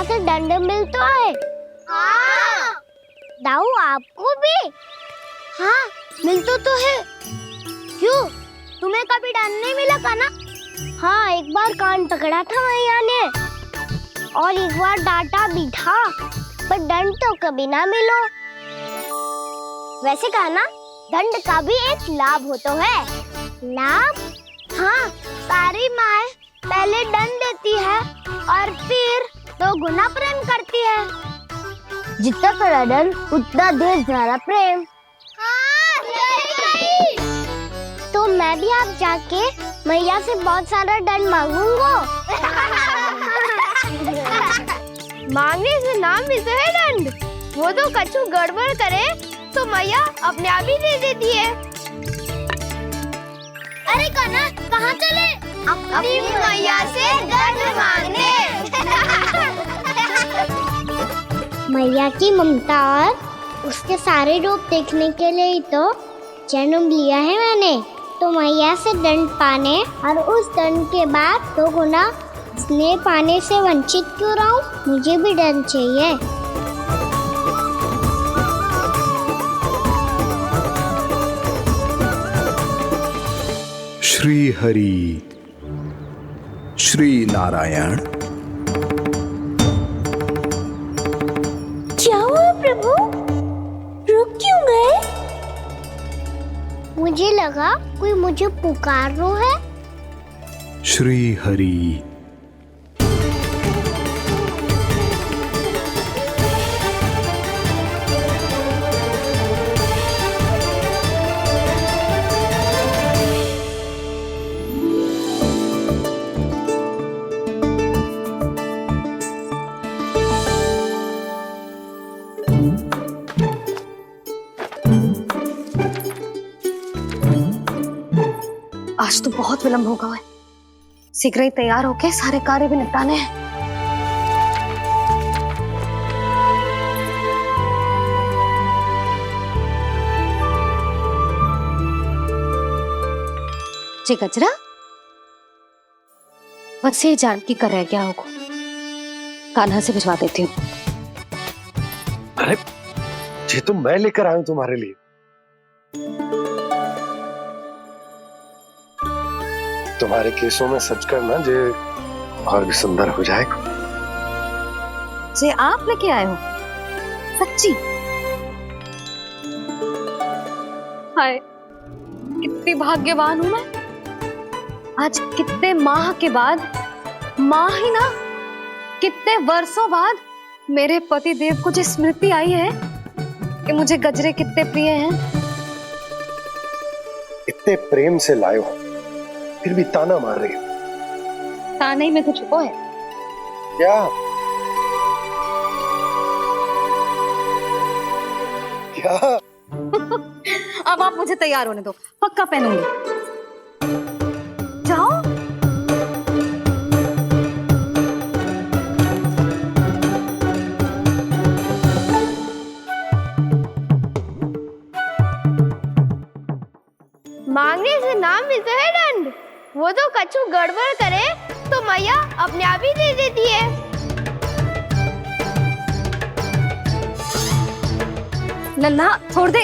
मैया से दंड मिलता है। हाँ। दाऊ आपको भी? हाँ मिलता तो है। क्यों, तुम्हें कभी दंड नहीं मिला था ना? हाँ एक बार कान पकड़ा था मैया ने और एक बार डांटा भी था, पर दंड तो कभी ना मिलो। वैसे कहा ना, दंड का भी एक लाभ होता है। लाभ? हाँ, सारी माँ पहले दंड देती है और फिर 2 गुना प्रेम करती है। जितना बड़ा दंड उतना ढेर सारा प्रेम। हाँ, सही। तो मैं भी आप जाके मैया से बहुत सारा दंड मांगूंगा। मांगने से ना मिलता है दंड। वो तो कछु गड़बड़ करे तो मैया अपने आप ही दे देती है। अरे कान्हा, कहाँ चले? अपनी मैया से दंड मांगने। मैया की ममता और उसके सारे रूप देखने के लिए ही तो जन्म लिया है मैंने। तो मैया से दंड पाने और उस दंड के बाद 2 गुना स्नेह पाने से वंचित क्यों रहूं? मुझे भी दंड चाहिए। श्री हरि श्री नारायण। क्या हुआ प्रभु, रुक क्यों गए? मुझे लगा कोई मुझे पुकार रहा है। श्री हरि। आज तो बहुत विलंब होगा है। शीघ्र ही तैयार होके सारे कार्य भी निपटाने हैं। जे गजरा बस ये जान की कर रह गया होगा, कान्हा से भिजवा देती हूँ। अरे ये तो मैं लेकर आया हूं तुम्हारे लिए। तुम्हारे केसों में सच करना जे और भी सुंदर हो जाएगा। जे आप लेके आए हो सच्ची? हाय कितनी भाग्यवान हूं मैं। आज कितने माह के बाद, माह ही ना कितने वर्षों बाद मेरे पति देव को जो स्मृति आई है कि मुझे गजरे कितने प्रिय हैं। इतने प्रेम से लाए हो फिर भी ताना मार रही हो। ताने में कुछ छुपो है क्या? क्या? अब आप मुझे तैयार होने दो, पक्का पहनूंगी। जाओ। मांगने से ना मिलता है दंड। वो तो कछु गड़बड़ करे तो मैया अपने आप ही दे देती है। नन्हा छोड़ दे,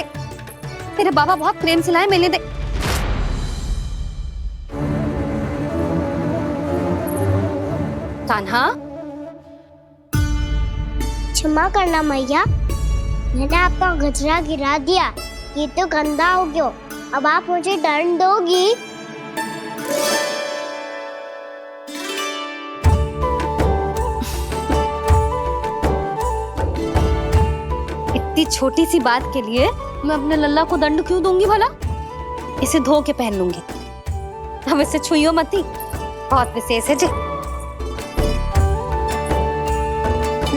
तेरे बाबा बहुत प्रेम से लाए, मिलने दे। कान्हा क्षमा करना मैया, मैंने आपका गजरा गिरा दिया। ये तो गंदा हो गया। अब आप मुझे दंड दोगी? इतनी छोटी सी बात के लिए मैं अपने लल्ला को दंड क्यों दूंगी भला? इसे धो के पहन लूंगी। अब इसे छुइयो मती, बहुत विशेष है जी।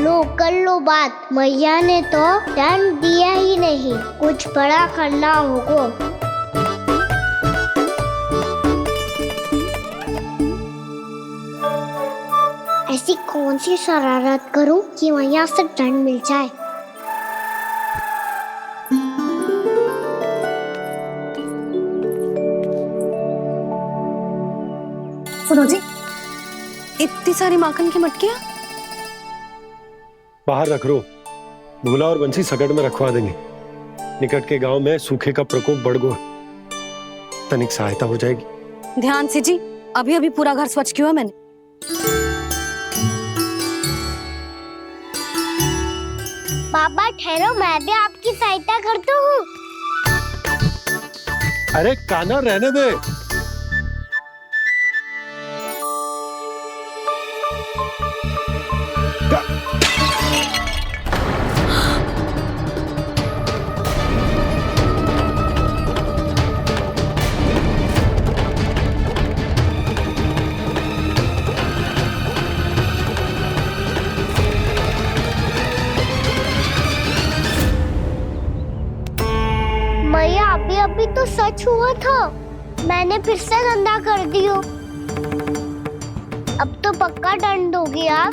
लो कर लो बात, मैया ने तो दंड दिया ही नहीं, कुछ बड़ा करना होगा। ऐसी कौन सी शरारत करूं कि मैया से दंड मिल जाए? सुनो जी, इतनी सारी माखन की मटकियां बाहर रख रो, भूला और बंसी सकट में रखवा देंगे। निकट के गांव में सूखे का प्रकोप बढ़ गो, तनिक सहायता हो जाएगी। ध्यान से जी, अभी अभी पूरा घर स्वच्छ किया मैंने। पापा ठहरो, मैं भी आपकी सहायता करता हूँ। अरे कान्हा रहने दे। मैया अभी अभी तो सच हुआ था, मैंने फिर से गंदा कर दियो। अब तो पक्का दंड दोगी आप।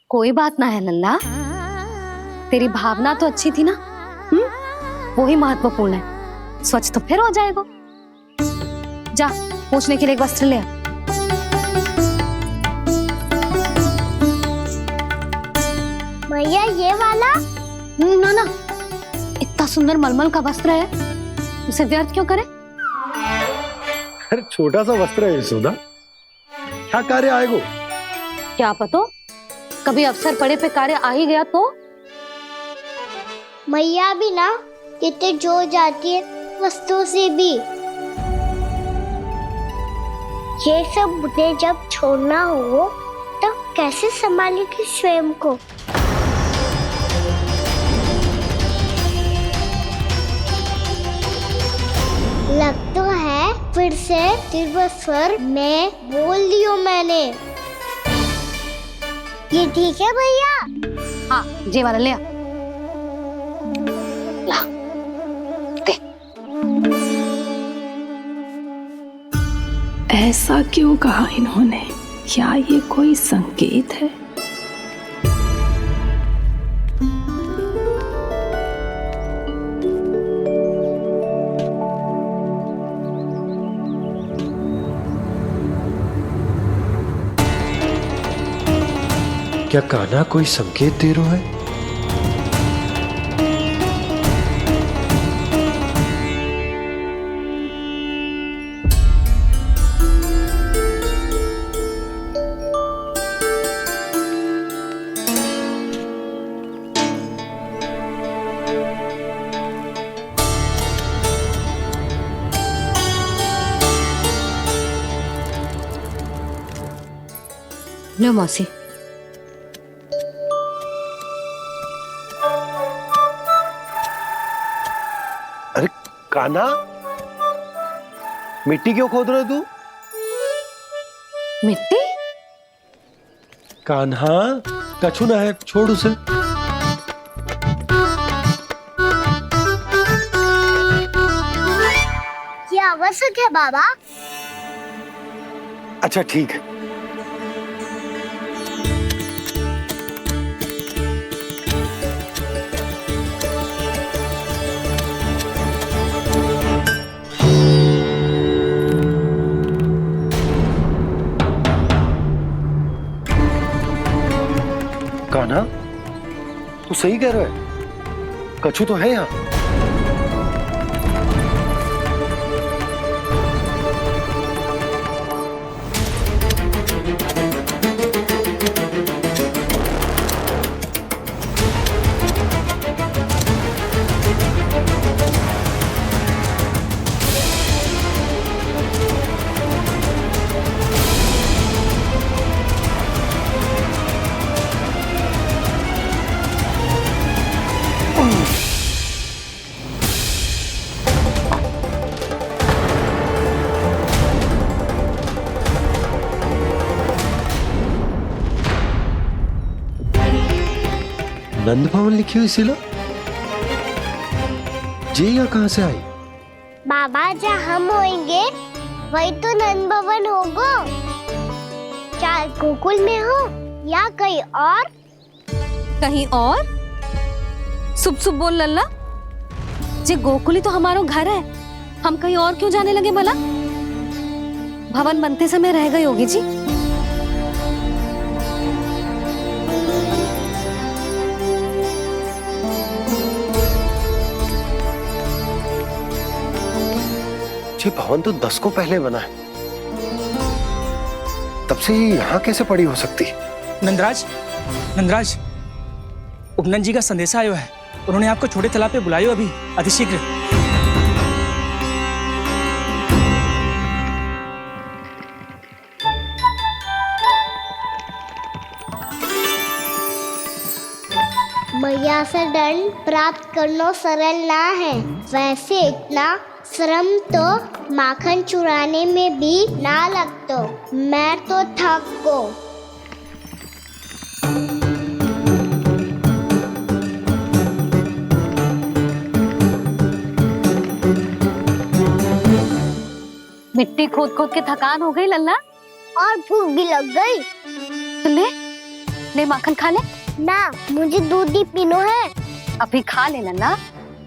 कोई बात ना है लल्ला, तेरी भावना तो अच्छी थी ना, वही महत्वपूर्ण है। स्वच्छ तो फिर हो जाएगा। जा पोंछने के लिए एक वस्त्र ले आ। भैया ये वाला? ना ना, इतना सुंदर मलमल का वस्त्र है, उसे व्यर्थ क्यों करे? अरे छोटा सा वस्त्र है यशोदा, क्या कार्य आएगो? क्या पता, कभी अवसर पड़े पे कार्य आ ही गया तो। मैया भी ना कितने जो जाती है वस्तुओं से भी। ये सब मुझे जब छोड़ना हो तो कैसे संभालेगी स्वयं को? लग तो है फिर से तीव्र स्वर में बोल दियो मैंने। ये ठीक है भैया? हाँ, जे वाला ले आ। ला, दे। ऐसा क्यों कहा इन्होंने? क्या ये कोई संकेत है? क्या कान्हा कोई संकेत दे रहा है? लो मौसी। अरे कान्हा, मिट्टी क्यों खोद रहे तू? मिट्टी? कान्हा, कछु ना है, छोड़ उसे। ये आवश्यक है बाबा। अच्छा ठीक है। कान्हा, तू सही कह रहा है, कछु तो है यहाँ। नंद भवन लिखी हुई सिला, जे यहाँ कहाँ से आई? बाबा जहाँ हम होंगे वही तो नंद भवन होगा। चाहे गोकुल में हो या कहीं और। कहीं और? सुब सुब बोल लल्ला, जे गोकुली तो हमारो घर है, हम कहीं और क्यों जाने लगे भला? भवन बनते समय रह गई होगी जी। ये भवन तो 10 को पहले बना है, तब से ये यहाँ कैसे पड़ी हो सकती? नंदराज, नंदराज, उपनंद जी का संदेशा आयो है। उन्होंने आपको छोटे तालाब पे बुलायो अभी, अतिशीघ्र। मैया से दंड प्राप्त करना सरल ना है। वैसे इतना श्रम तो माखन चुराने में भी ना लगतो। मैं तो थक गो। मिट्टी खोद खोद के थकान हो गई लल्ला, और भूख भी लग गई। तो ले माखन खा ले। ना, मुझे दूध ही पीनो है। अभी खा ले लल्ला,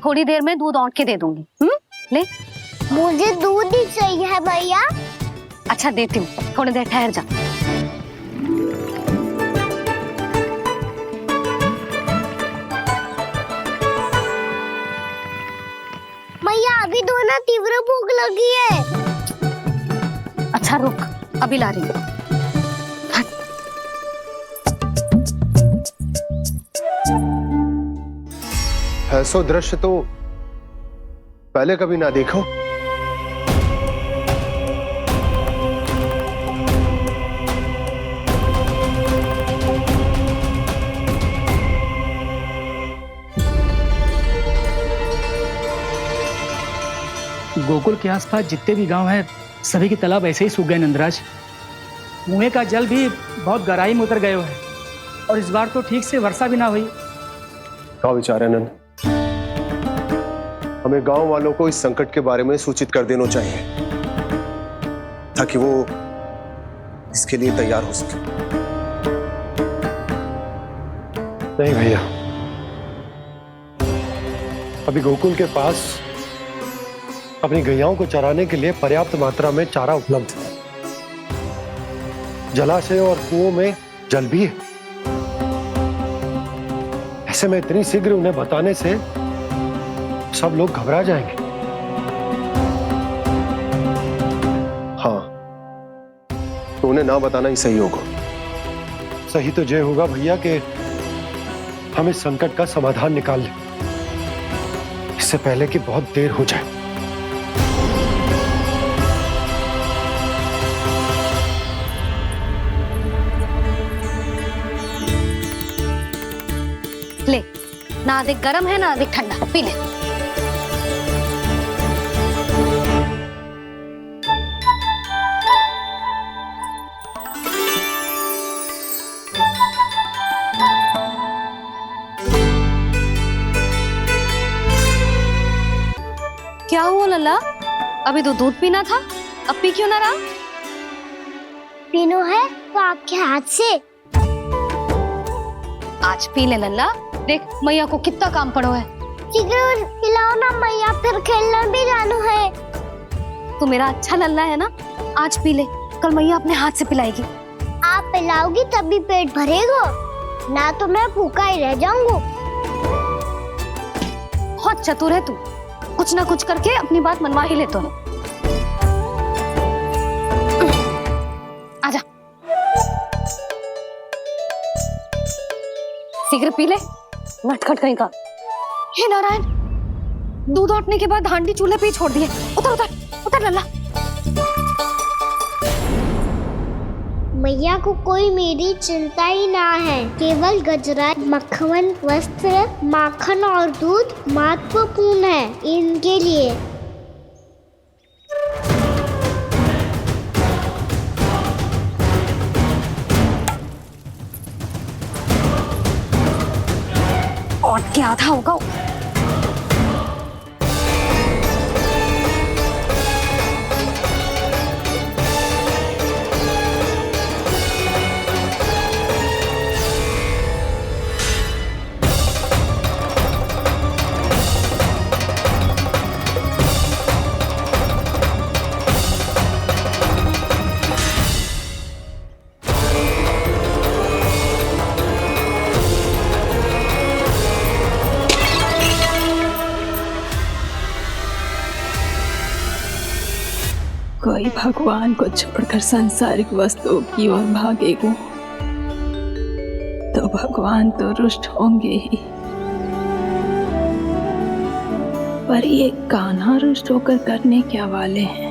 थोड़ी देर में दूध औंट के दे दूंगी। ले। मुझे दूध ही चाहिए है भैया। अच्छा देती हूँ, थोड़ी देर ठहर जा। मैया अभी तो ना तीव्र भूख लगी है। अच्छा रुक, अभी ला रही हूँ। ऐसा दृश्य तो पहले कभी ना देखो। गोकुल के आसपास जितने भी गांव हैं, सभी के तालाब ऐसे ही सूख गए नंदराज। कुएं का जल भी बहुत गहराई में उतर गए है, और इस बार तो ठीक से वर्षा भी ना हुई। क्या विचार है नंद? हमें गांव वालों को इस संकट के बारे में सूचित कर देना चाहिए, ताकि वो इसके लिए तैयार हो सके। नहीं भैया, अभी गोकुल के पास अपनी गैयाओं को चराने के लिए पर्याप्त मात्रा में चारा उपलब्ध है। जलाशय और कुओं में जल भी है। ऐसे में इतनी शीघ्र उन्हें बताने से सब लोग घबरा जाएंगे। हाँ, तो उन्हें ना बताना ही सही होगा। सही तो ये होगा भैया कि हम इस संकट का समाधान निकाल लें, इससे पहले कि बहुत देर हो जाए। ले, ना अधिक गर्म है ना अधिक ठंडा, पी ले। क्या हुआ लल्ला? अभी तो दूध पीना था, अब पी क्यों ना रहा? पीनो है तो आपके हाथ से। आज पी ले लल्ला, देख मैया को कितना काम पड़ो है। शीघ्र पिलाओ ना मैया, फिर खेलने भी जाना है। तू मेरा अच्छा लल्ला है ना, आज पी ले, कल मैया अपने हाथ से पिलाएगी। आप पिलाओगी तभी पेट भरेगा, ना तो मैं भूखा ही रह जाऊंगा। बहुत चतुर है तू, कुछ ना कुछ करके अपनी बात मनवा ही लेता है। आजा, शीघ्र पी ले, नटखट कहीं का। हे नारायण, दूध औटने के बाद हांडी चूल्हे पे ही छोड़ दिए। उतर उतर उतर लल्ला। मैया को कोई मेरी चिंता ही ना है। केवल गजरा, मक्खन, वस्त्र, माखन और दूध महत्वपूर्ण है इनके लिए। और क्या था होगा? कोई भगवान को छोड़कर सांसारिक वस्तुओं की ओर भागेगा तो भगवान तो रुष्ट होंगे ही, पर ये कान्हा रुष्ट होकर करने क्या वाले हैं?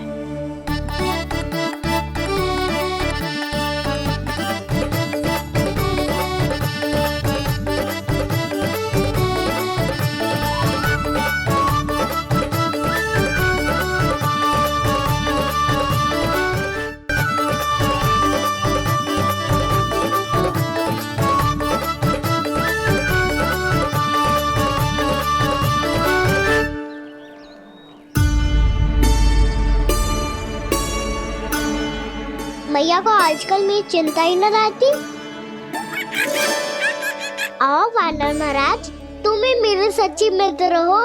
मैया को आजकल मेरी चिंता ही न रहती। आओ वानर महाराज, तुम ही मेरे सच्ची मित्र हो,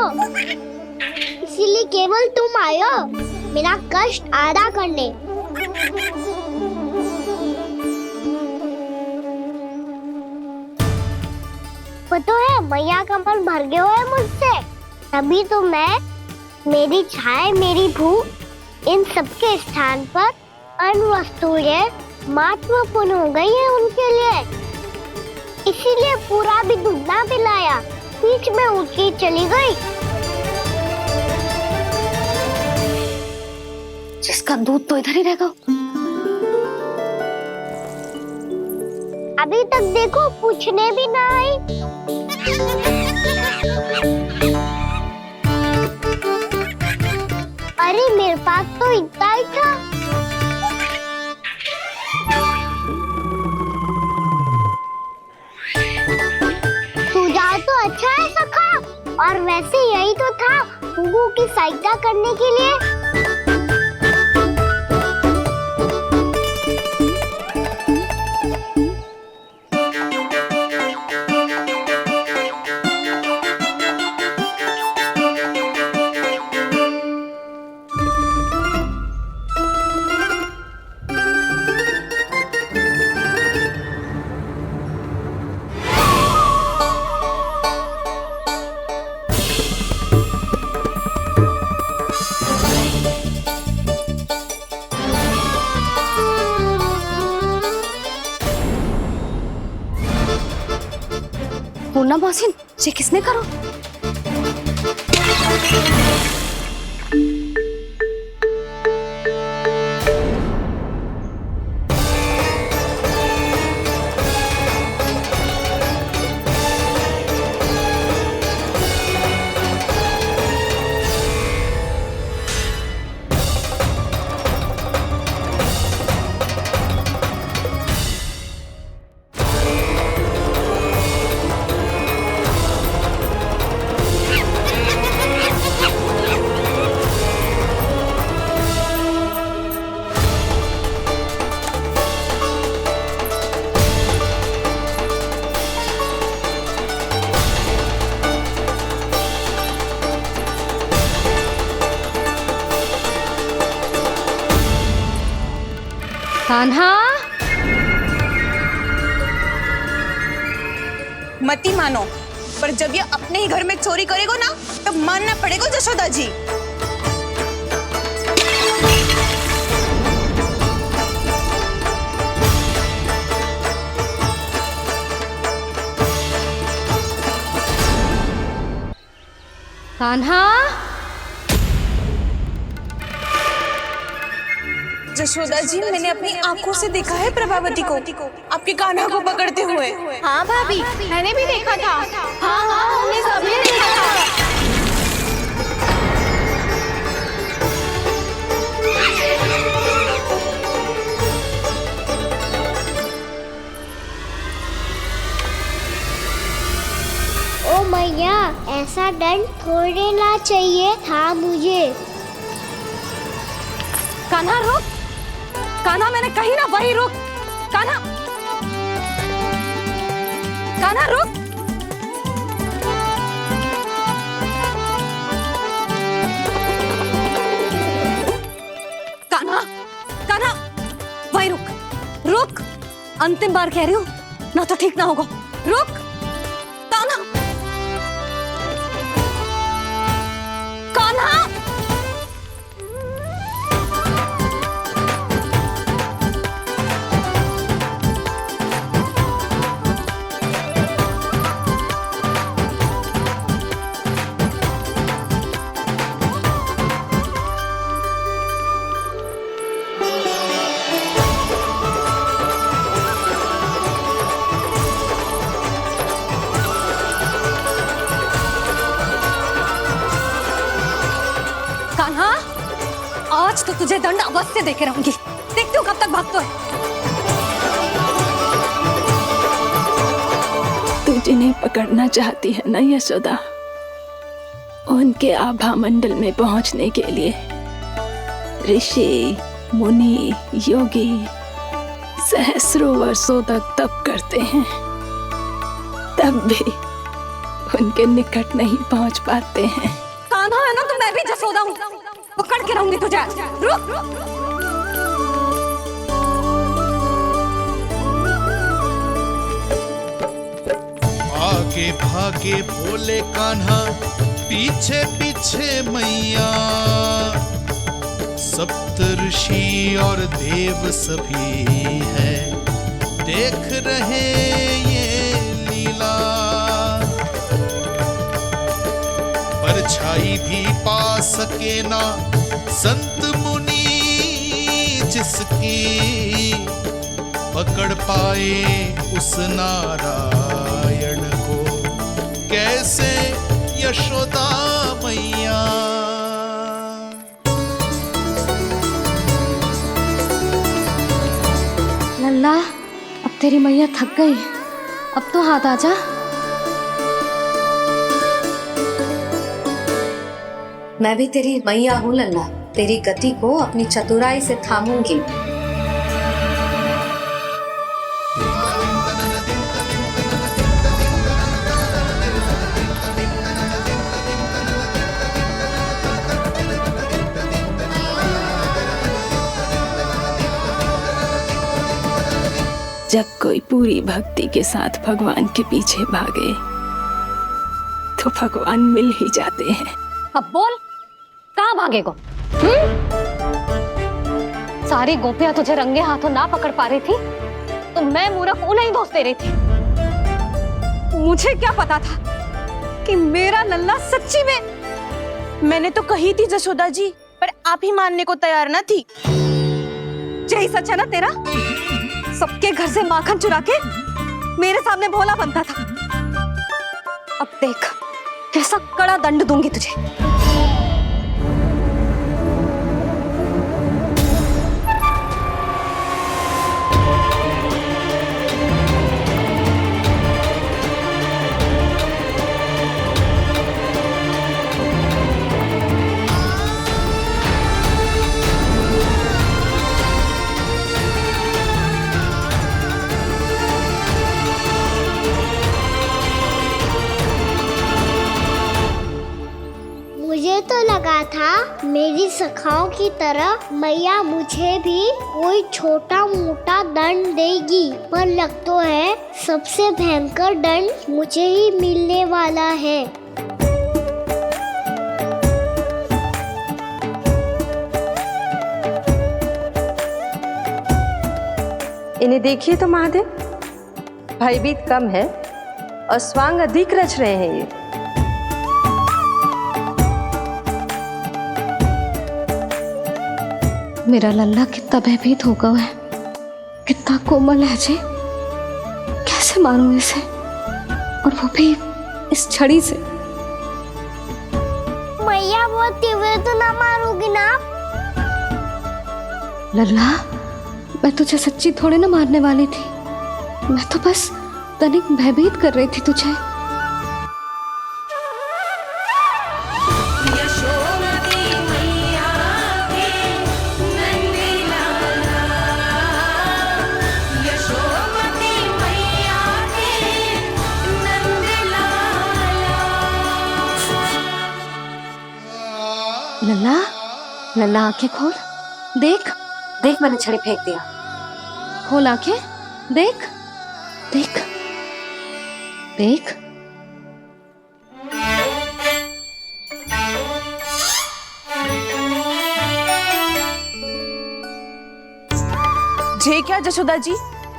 इसीलिए केवल तुम आयो मेरा कष्ट आधा करने। वो तो है मैया का मन भर गया है मुझसे, तभी तो मैं, मेरी छाया, मेरी भूख, इन सबके स्थान पर अन्य वस्तुएं महत्वपूर्ण हो गई है उनके लिए, इसीलिए पूरा भी दूध ना पिलाया, बीच में उठ के चली गई। जिसका दूध तो इधर ही रहेगा। अभी तक देखो पूछने भी ना आई। अरे मेरे पास तो इतना ही था। सुझाव तो अच्छा है सखा, और वैसे यही तो था गुगु की सहायता करने के लिए। पूर्णा मौसी, ये किसने करो? कान्हा, मती मानो, पर जब ये अपने ही घर में चोरी करेगो ना, तब मानना पड़ेगा जशोदा जी। कान्हा, जशोदा जी, मैंने अपनी आंखों से देखा है प्रभावती को आपके कान्हा को पकड़ते हुए। हाँ भाभी, मैंने भी देखा था। हाँ हाँ, हमने सबने देखा था। ओ मैया, ऐसा दंड थोड़े ना चाहिए था मुझे। कान्हा रुक, कान्हा, मैंने कही ना वही रुक। कान्हा, कान्हा रुक। कान्हा, कान्हा, वही रुक, रुक। अंतिम बार कह रही हूँ, ना तो ठीक ना होगा। रुक कान्हा, कान्हा। आज तो तुझे दंड अवश्य देके रहूंगी। देखती हूँ कब तक भागते है। तू जिन्हें पकड़ना चाहती है ना यशोदा, उनके आभा मंडल में पहुंचने के लिए ऋषि, मुनि, योगी सहस्रों वर्षों तक तप करते हैं, तब भी उनके निकट नहीं पहुंच पाते हैं। कान्हा है ना, तो मैं भी जसोदा हूँ, पकड़ के रहूंगी तुझे। रुक। आगे भागे भोले कान्हा, पीछे पीछे मैया, सप्त ऋषि और देव सभी है, देख रहे ये लीला। परछाई भी पा सके ना संत मुनि, जिसकी पकड़ पाए उस नारायण को, कैसे यशोदा मैया। लल्ला, अब तेरी मैया थक गई, अब तो हाथ आजा। मैं भी तेरी मैया हूँ लल्ला, तेरी गति को अपनी चतुराई से थामूंगी। जब कोई पूरी भक्ति के साथ भगवान के पीछे भागे तो भगवान मिल ही जाते हैं। अब बोल, कहाँ भागेगा? सारी गोपियां तुझे रंगे हाथों ना पकड़ पा रही थी तो मैं मूर्ख उन्हें ही दोष दे रही थी। मुझे क्या पता था कि मेरा लल्ला सच्ची में। मैंने तो कही थी जसोदा जी, पर आप ही मानने को तैयार ना थी। यही सच है ना तेरा? सबके घर से माखन चुरा के मेरे सामने भोला बनता था। अब देख कैसा कड़ा दंड दूंगी तुझे। मुझे तो लगा था मेरी सखाओं की तरह मैया मुझे भी कोई छोटा मोटा दंड देगी, पर लग तो है सबसे भयंकर दंड मुझे ही मिलने वाला है। इन्हें देखिए तो महादेव, भयभीत कम है और स्वांग अधिक रच रहे हैं ये। मेरा लल्ला कितना भयभीत होगा है, कितना कोमल है जी। कैसे मारूं इसे, और वो भी इस छड़ी से। मैया बहुत तीव्र तो ना मारोगी ना? लल्ला, मैं तुझे सच्ची थोड़े ना मारने वाली थी, मैं तो बस तनिक भयभीत कर रही थी तुझे। लल्ला, लल्ला आंखें खोल, देख देख मैंने छड़ी फेंक दिया। खोल आंखें, देख देख देख। जे क्या जसोदा जी,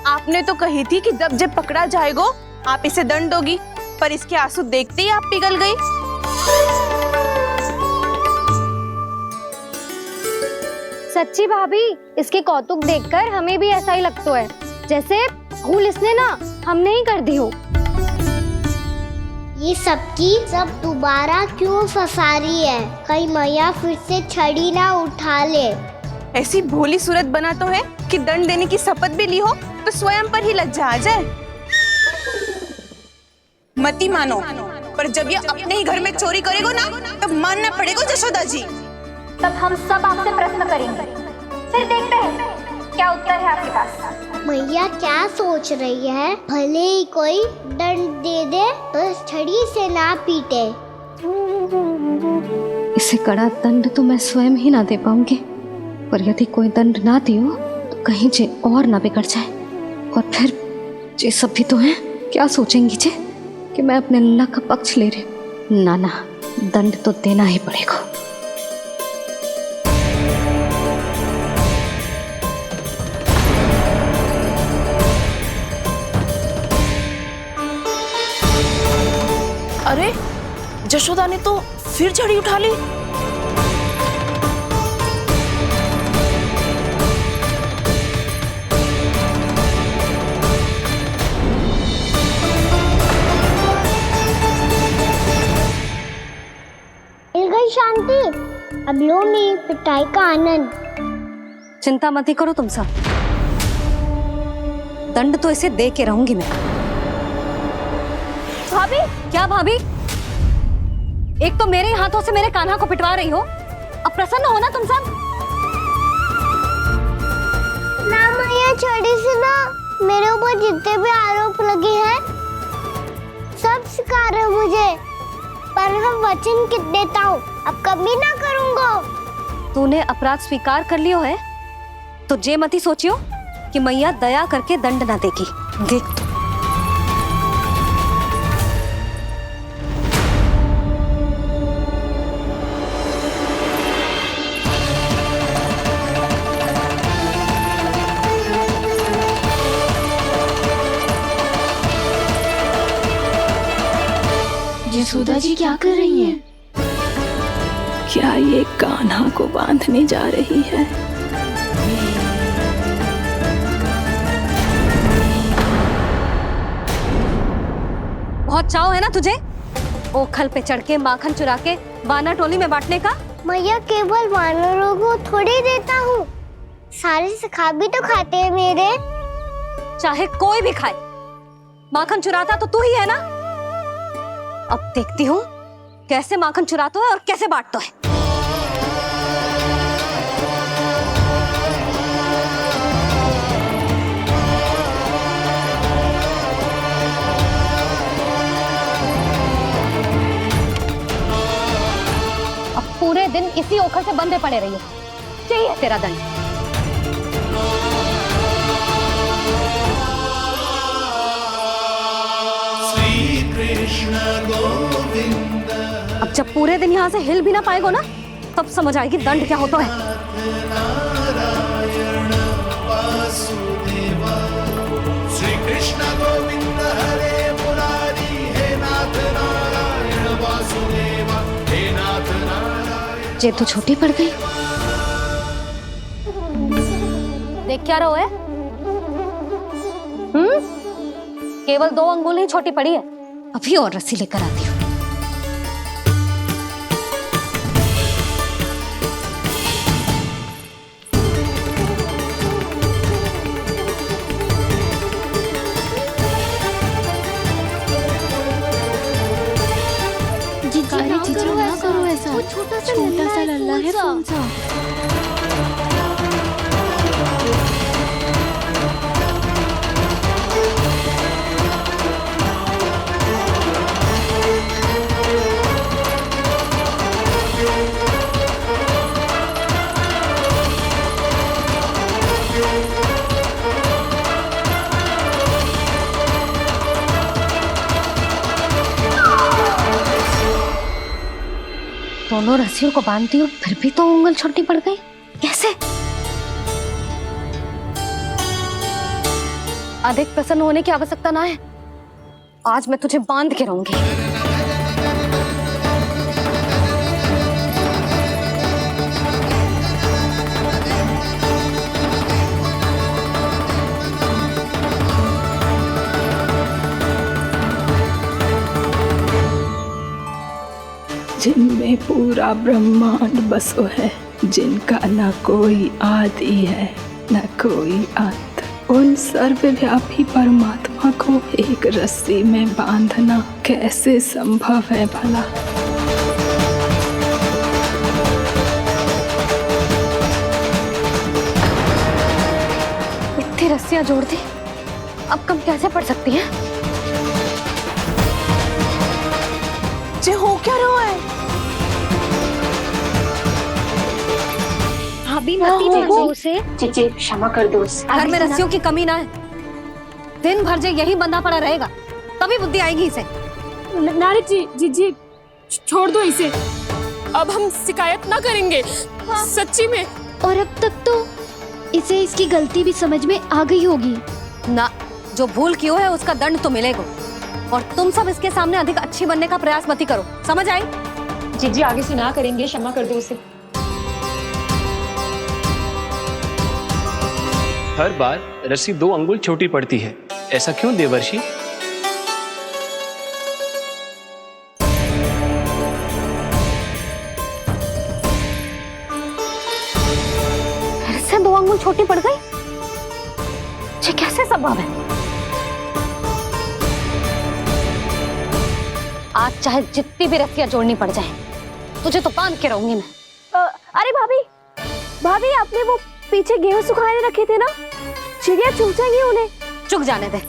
आपने तो कही थी कि जब जब पकड़ा जाएगा आप इसे दंड दोगी, पर इसके आंसू देखते ही आप पिघल गई। सच्ची भाभी, इसके कौतुक देखकर हमें भी ऐसा ही लगता है, जैसे भूल इसने ना हमने ही कर दी हो। ये सबकी सब दोबारा क्यों फंसा रही है? कहीं मैया फिर से छड़ी ना उठा ले। ऐसी भोली सूरत बना तो है कि दंड देने की शपथ भी ली हो तो स्वयं पर ही लज्जा आ जाए। मती मानो, पर जब ये अपने ही घर में चोरी करेगो ना तब मानना पड़ेगा जशोदा जी। तब हम सब आपसे प्रश्न करेंगे, फिर देखते हैं क्या उत्तर है आपके पास। मैया क्या सोच रही है? भले ही कोई दंड दे दे बस छड़ी से ना पीटे। इसे कड़ा दंड तो मैं स्वयं ही ना दे पाऊंगी, पर यदि कोई दंड ना दियो तो कहीं जे और ना बिगड़ जाए, और फिर जे सब भी तो हैं, क्या सोचेंगी जे कि मैं अपने अल्लाह का पक्ष ले रही। ना ना, दंड तो देना ही पड़ेगा। अरे जशोदा ने तो फिर छड़ी उठा ली। मिल गई शांति, अब लो मेरी पिटाई का आनंद। चिंता मत ही करो तुम सब, दंड तो इसे दे के रहूंगी मैं। भाभी, क्या भाभी? एक तो मेरे हाथों से मेरे कान्हा को पिटवा रही हो, अब प्रसन्न हो ना तुम सब? ना मैया, छड़ी से ना मेरे ऊपर जितने भी आरोप लगे हैं सब स्वीकार है मुझे, पर मैं वचन कित देता हूँ अब कभी ना करूँगा। तूने अपराध स्वीकार कर लियो है तो जे मती सोचियो कि मैया दया करके दंड ना देगी। देख यशोदा जी क्या कर रही हैं? क्या ये कान्हा को बांधने जा रही है? बहुत चाव है ना तुझे ओखल पे चढ़ के माखन चुरा के वानर टोली में बांटने का? मैया, केवल वानरों को थोड़ी देता हूँ, सारे सखा भी तो खाते हैं मेरे। चाहे कोई भी खाए, माखन चुराता तो तू ही है ना। अब देखती हूँ कैसे माखन चुराता है और कैसे बांटता है। अब पूरे दिन इसी ओखल से बंधे पड़े रहिए, चाहिए तेरा दंड। अब जब पूरे दिन यहाँ से हिल भी ना पाएगो ना, तब समझ आएगी दंड क्या होता है। श्री कृष्ण गोविंद हरे मुरारी, हे नाथ नारायण वासुदेव, हे नाथ नारायण। जे तो छोटी पड़ गई। देख क्या रहो है? केवल 2 अंगुल ही छोटी पड़ी है, अभी और रस्सी लेकर आती हूँ। ना करो ऐसा, छोटा सा लल्ला है कौन सा? दोनों रस्सियों को बांधती हूँ, फिर भी तो उंगल छोटी पड़ गई। कैसे? अधिक प्रसन्न होने की आवश्यकता ना है, आज मैं तुझे बांध के रहूंगी। जिनमें पूरा ब्रह्मांड बसो है, जिनका न कोई आदि है न कोई अंत, उन सर्वव्यापी परमात्मा को एक रस्सी में बांधना कैसे संभव है भला? इतनी रस्सियां जोड़ दी, अब कम कैसे पड़ सकती हैं? जे हो क्या रहा है? भाभी मती भेजो उसे। जी क्षमा कर दो उसे। घर में रस्सियों की कमी ना है। दिन भर जे यही बंधा पड़ा रहेगा तभी बुद्धि आएगी इसे। नारी जी छोड़ दो इसे, अब हम शिकायत ना करेंगे। सच्ची में। और अब तक तो इसे इसकी गलती भी समझ में आ गई होगी ना। जो भूल की हो है उसका दंड तो मिलेगा, और तुम सब इसके सामने अधिक अच्छी बनने का प्रयास मत करो, समझ आई? जी आगे से ना करेंगे, क्षमा कर दो उसे। हर बार रस्सी 2 अंगुल छोटी पड़ती है, ऐसा क्यों देवर्षि? फिर से 2 अंगुल छोटी पड़ गई? ये कैसे संभव है? आज चाहे जितनी भी रस्सियां जोड़नी पड़ जाए, तुझे तो बांध के रहूंगी मैं। अरे भाभी आपने वो पीछे गेहूं सुखाने रखे थे ना, चिड़िया चुग जाएंगी उन्हें। चुग जाने दे।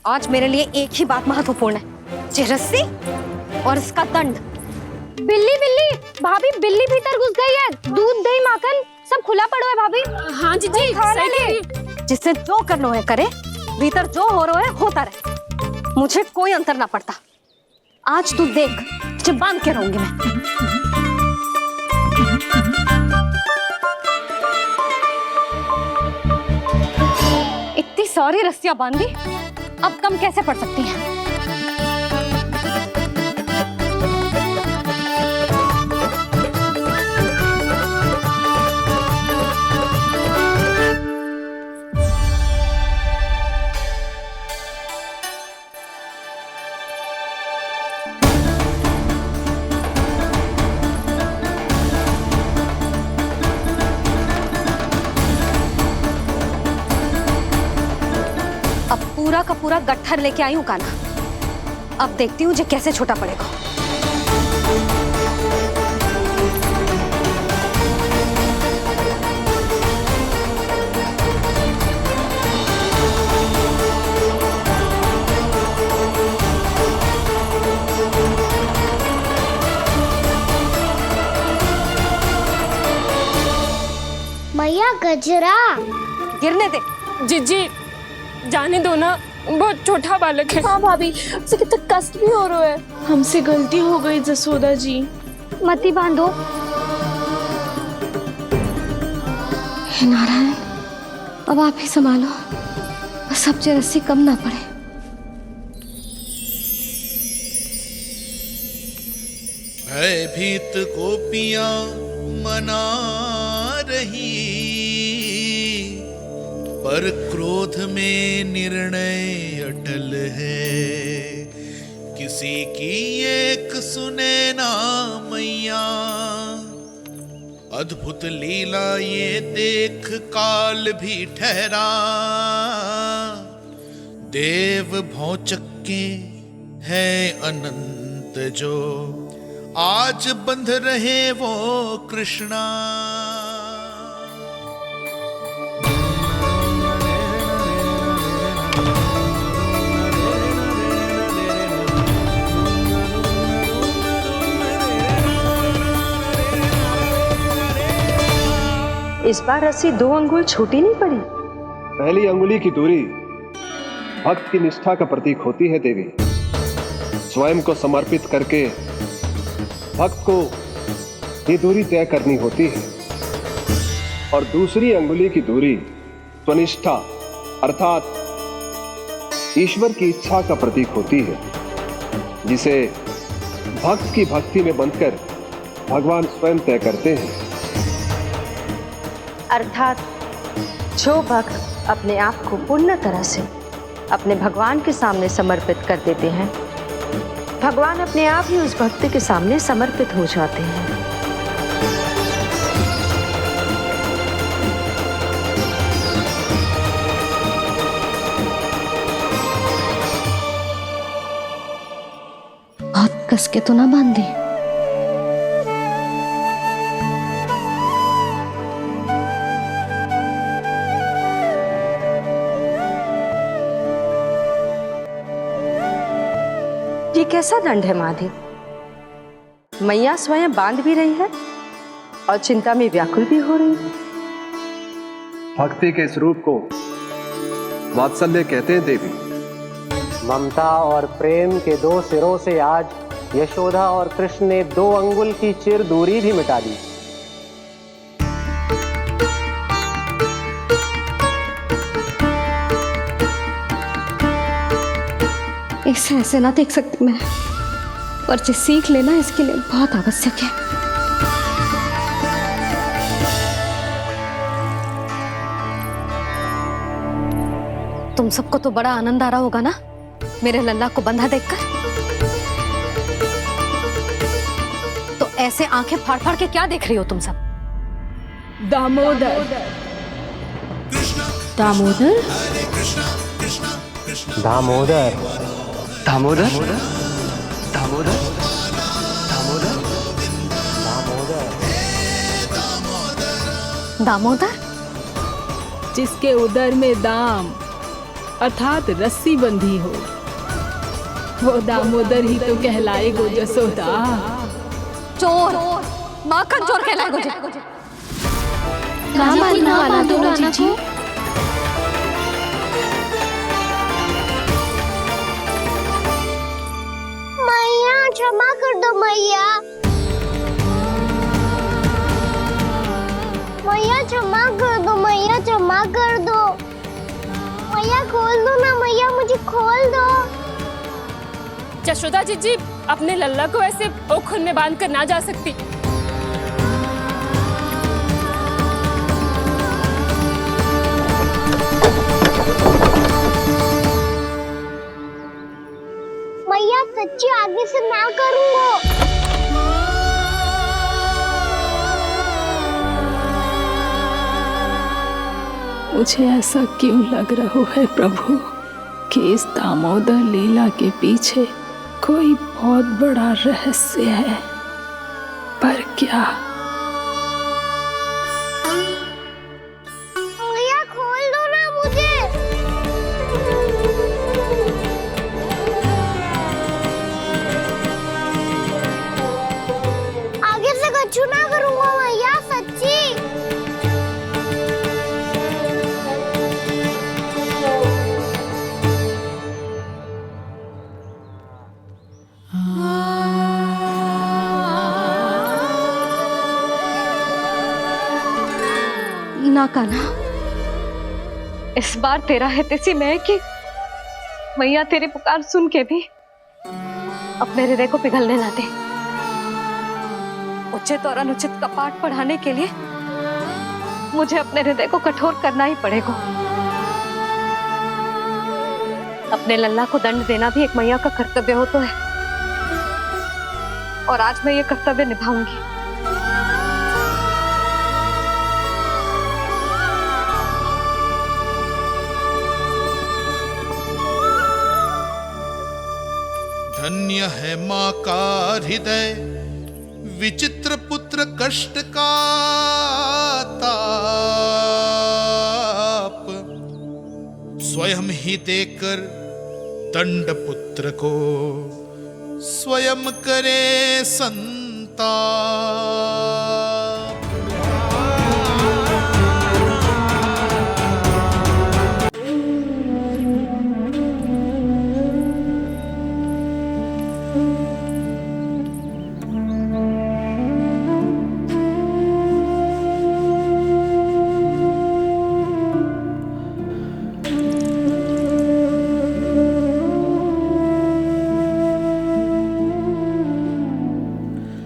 आज मेरे लिए एक ही बात महत्वपूर्ण है, ये रस्सी और इसका दंड। बिल्ली भाभी, बिल्ली भीतर घुस गई है। दूध दही माखन सब खुला पड़ा है भाभी। हाँ जी सही कह रही है। जिससे जो करना है करे, भीतर जो हो रहा है होता रहे, मुझे कोई अंतर ना पड़ता। आज तू देख, तुझे बांध के रहूंगी मैं। इतनी सारी रस्सियां बांधी, अब कम कैसे पड़ सकती हैं? पूरा का पूरा गट्ठर लेके आई हूँ कान्हा, अब देखती हूँ जे कैसे छोटा पड़ेगा। मैया गजरा गिरने दे। जी जाने दो ना, बहुत छोटा बालक है। हाँ भाभी, उसे कितना कष्ट भी हो रहा है। हमसे गलती हो गई जसोदा जी। मती बांधो। हे नारायण, अब आप ही संभालो, बस अब जे रस्सी कम ना पड़े। भयभीत गोपियां मना रही, पर क्रोध में निर्णय अटल है। किसी की एक सुने ना मैया, अद्भुत लीला ये देख काल भी ठहरा। देव भौचक्के हैं अनंत जो, आज बंध रहे वो कृष्णा। इस बार रस्सी 2 अंगुल छोटी नहीं पड़ी। पहली अंगुली की दूरी भक्त की निष्ठा का प्रतीक होती है देवी। स्वयं को समर्पित करके भक्त को ये दूरी तय करनी होती है। और दूसरी अंगुली की दूरी स्वनिष्ठा अर्थात ईश्वर की इच्छा का प्रतीक होती है, जिसे भक्त की भक्ति में बंधकर भगवान स्वयं तय करते हैं। अर्थात जो भक्त अपने आप को पूर्ण तरह से अपने भगवान के सामने समर्पित कर देते हैं, भगवान अपने आप ही उस भक्त के सामने समर्पित हो जाते हैं। कस के तो ना बांध दी? ये कैसा दंड है माधे? मैया स्वयं बांध भी रही है और चिंता में व्याकुल भी हो रही है। भक्ति के स्वरूप को वात्सल्य कहते हैं देवी। ममता और प्रेम के दो सिरों से आज यशोदा और कृष्ण ने 2 अंगुल की चिर दूरी भी मिटा दी। इसे ऐसे ना देख सकती मैं, और जो सीख लेना इसके लिए बहुत आवश्यक है। तुम सबको तो बड़ा आनंद आ रहा होगा ना मेरे लल्ला को बंधा देखकर। तो ऐसे आंखें फाड़ फाड़ के क्या देख रही हो तुम सब? दामोदर। दामोदर? दामोदर। दामोदर? दामोदर? दामोदर? दामोदर? जिसके उदर में दाम अर्थात रस्सी बंधी हो, वो दामोदर ही तो कहलाएगो जसोदा। चोर, माखन चोर कहलाएगो जी। ना मानना वाला तो राना को। मैया क्षमा कर दो मैया। मैया क्षमा कर दो, मैया क्षमा कर दो। मैया खोल दो ना मैया, मुझे खोल दो। जशोदा जी अपने लल्ला को ऐसे ओखल में बांध कर ना जा सकती। मैया सच्ची आगे से ना करूंगा। मुझे ऐसा क्यों लग रहा है प्रभु कि इस दामोदर लीला के पीछे कोई बहुत बड़ा रहस्य है, पर क्या? मैया खोल दो ना मुझे। आगे से कछु ना करूंगा मैया, सच्ची। ना कान्हा, इस बार तेरा है तेसी में कि मैया तेरी पुकार सुन के भी अपने हृदय को पिघलने ना दे। उचित और अनुचित का पाठ पढ़ाने के लिए मुझे अपने हृदय को कठोर करना ही पड़ेगा। अपने लल्ला को दंड देना भी एक मैया का कर्तव्य हो तो है, और आज मैं ये कर्तव्य निभाऊंगी। धन्य है माँ का हृदय, विचित्र पुत्र कष्ट का ताप, स्वयं ही देकर दंड पुत्र को स्वयं करे संताप।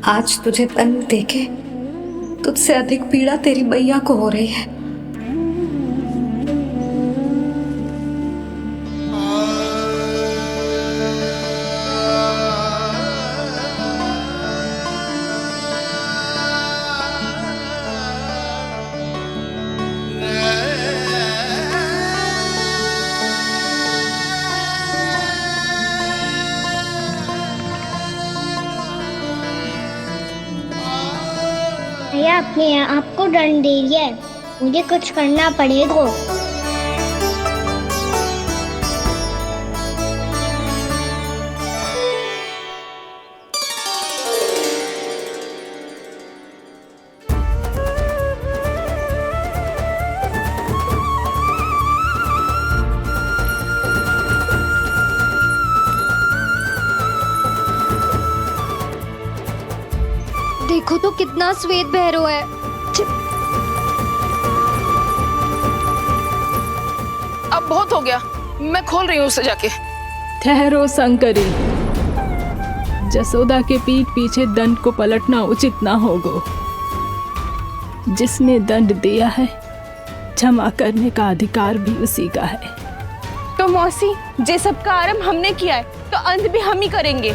आज तुझे दंड देके तुझसे अधिक पीड़ा तेरी मैया को हो रही है। भैया अपने आप को दंड दे रही है, मुझे कुछ करना पड़ेगा। देखो तो कितना श्वेत भैरव है। अब बहुत हो गया, मैं खोल रही हूँ उसे जाके। ठहरो शंकरी, जसोदा के पीठ पीछे दंड को पलटना उचित ना होगा। जिसने दंड दिया है, क्षमा करने का अधिकार भी उसी का है। तो मौसी, जे सब का आरंभ हमने किया है तो अंत भी हम ही करेंगे।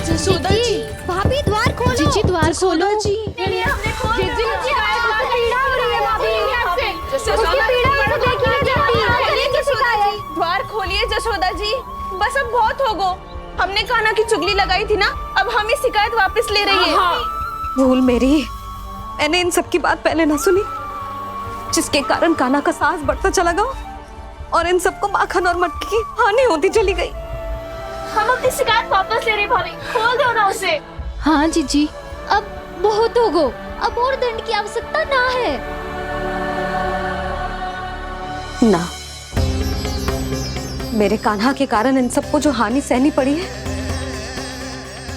जसोदा जी, भाभी द्वार खोलो। जीजी द्वार खोलो। जी द्वार खोलिए जसोदा जी, बस अब बहुत हो गो। हमने कान्हा की चुगली लगाई थी ना, अब हम ही शिकायत वापस ले रही है। भूल मेरी, मैंने इन सब की बात पहले ना सुनी, जिसके कारण कान्हा का साहस बढ़ता चला गया और इन सबको माखन और मटकी की हानि होती चली गई। हम अपनी शिकायत वापस ले रहे भाभी, खोल दो ना उसे। हाँ जीजी, अब बहुत हो गो, अब और दंड की आवश्यकता ना है। ना, मेरे कान्हा के कारण इन सबको जो हानि सहनी पड़ी है,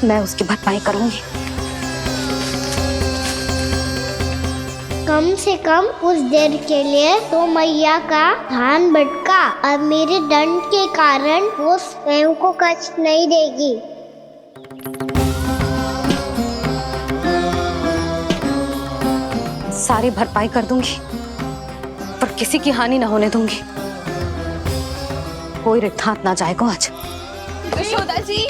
मैं उसकी भरपाई करूंगी। कम से कम उस देर के लिए तो मैया का ध्यान भटका, अब मेरे दंड के कारण वो स्वयं को कष्ट नहीं देगी। सारी भरपाई कर दूंगी, पर किसी की हानि न होने दूंगी। कोई रिक्त हाथ ना जाएगा आज। जसोदा जी,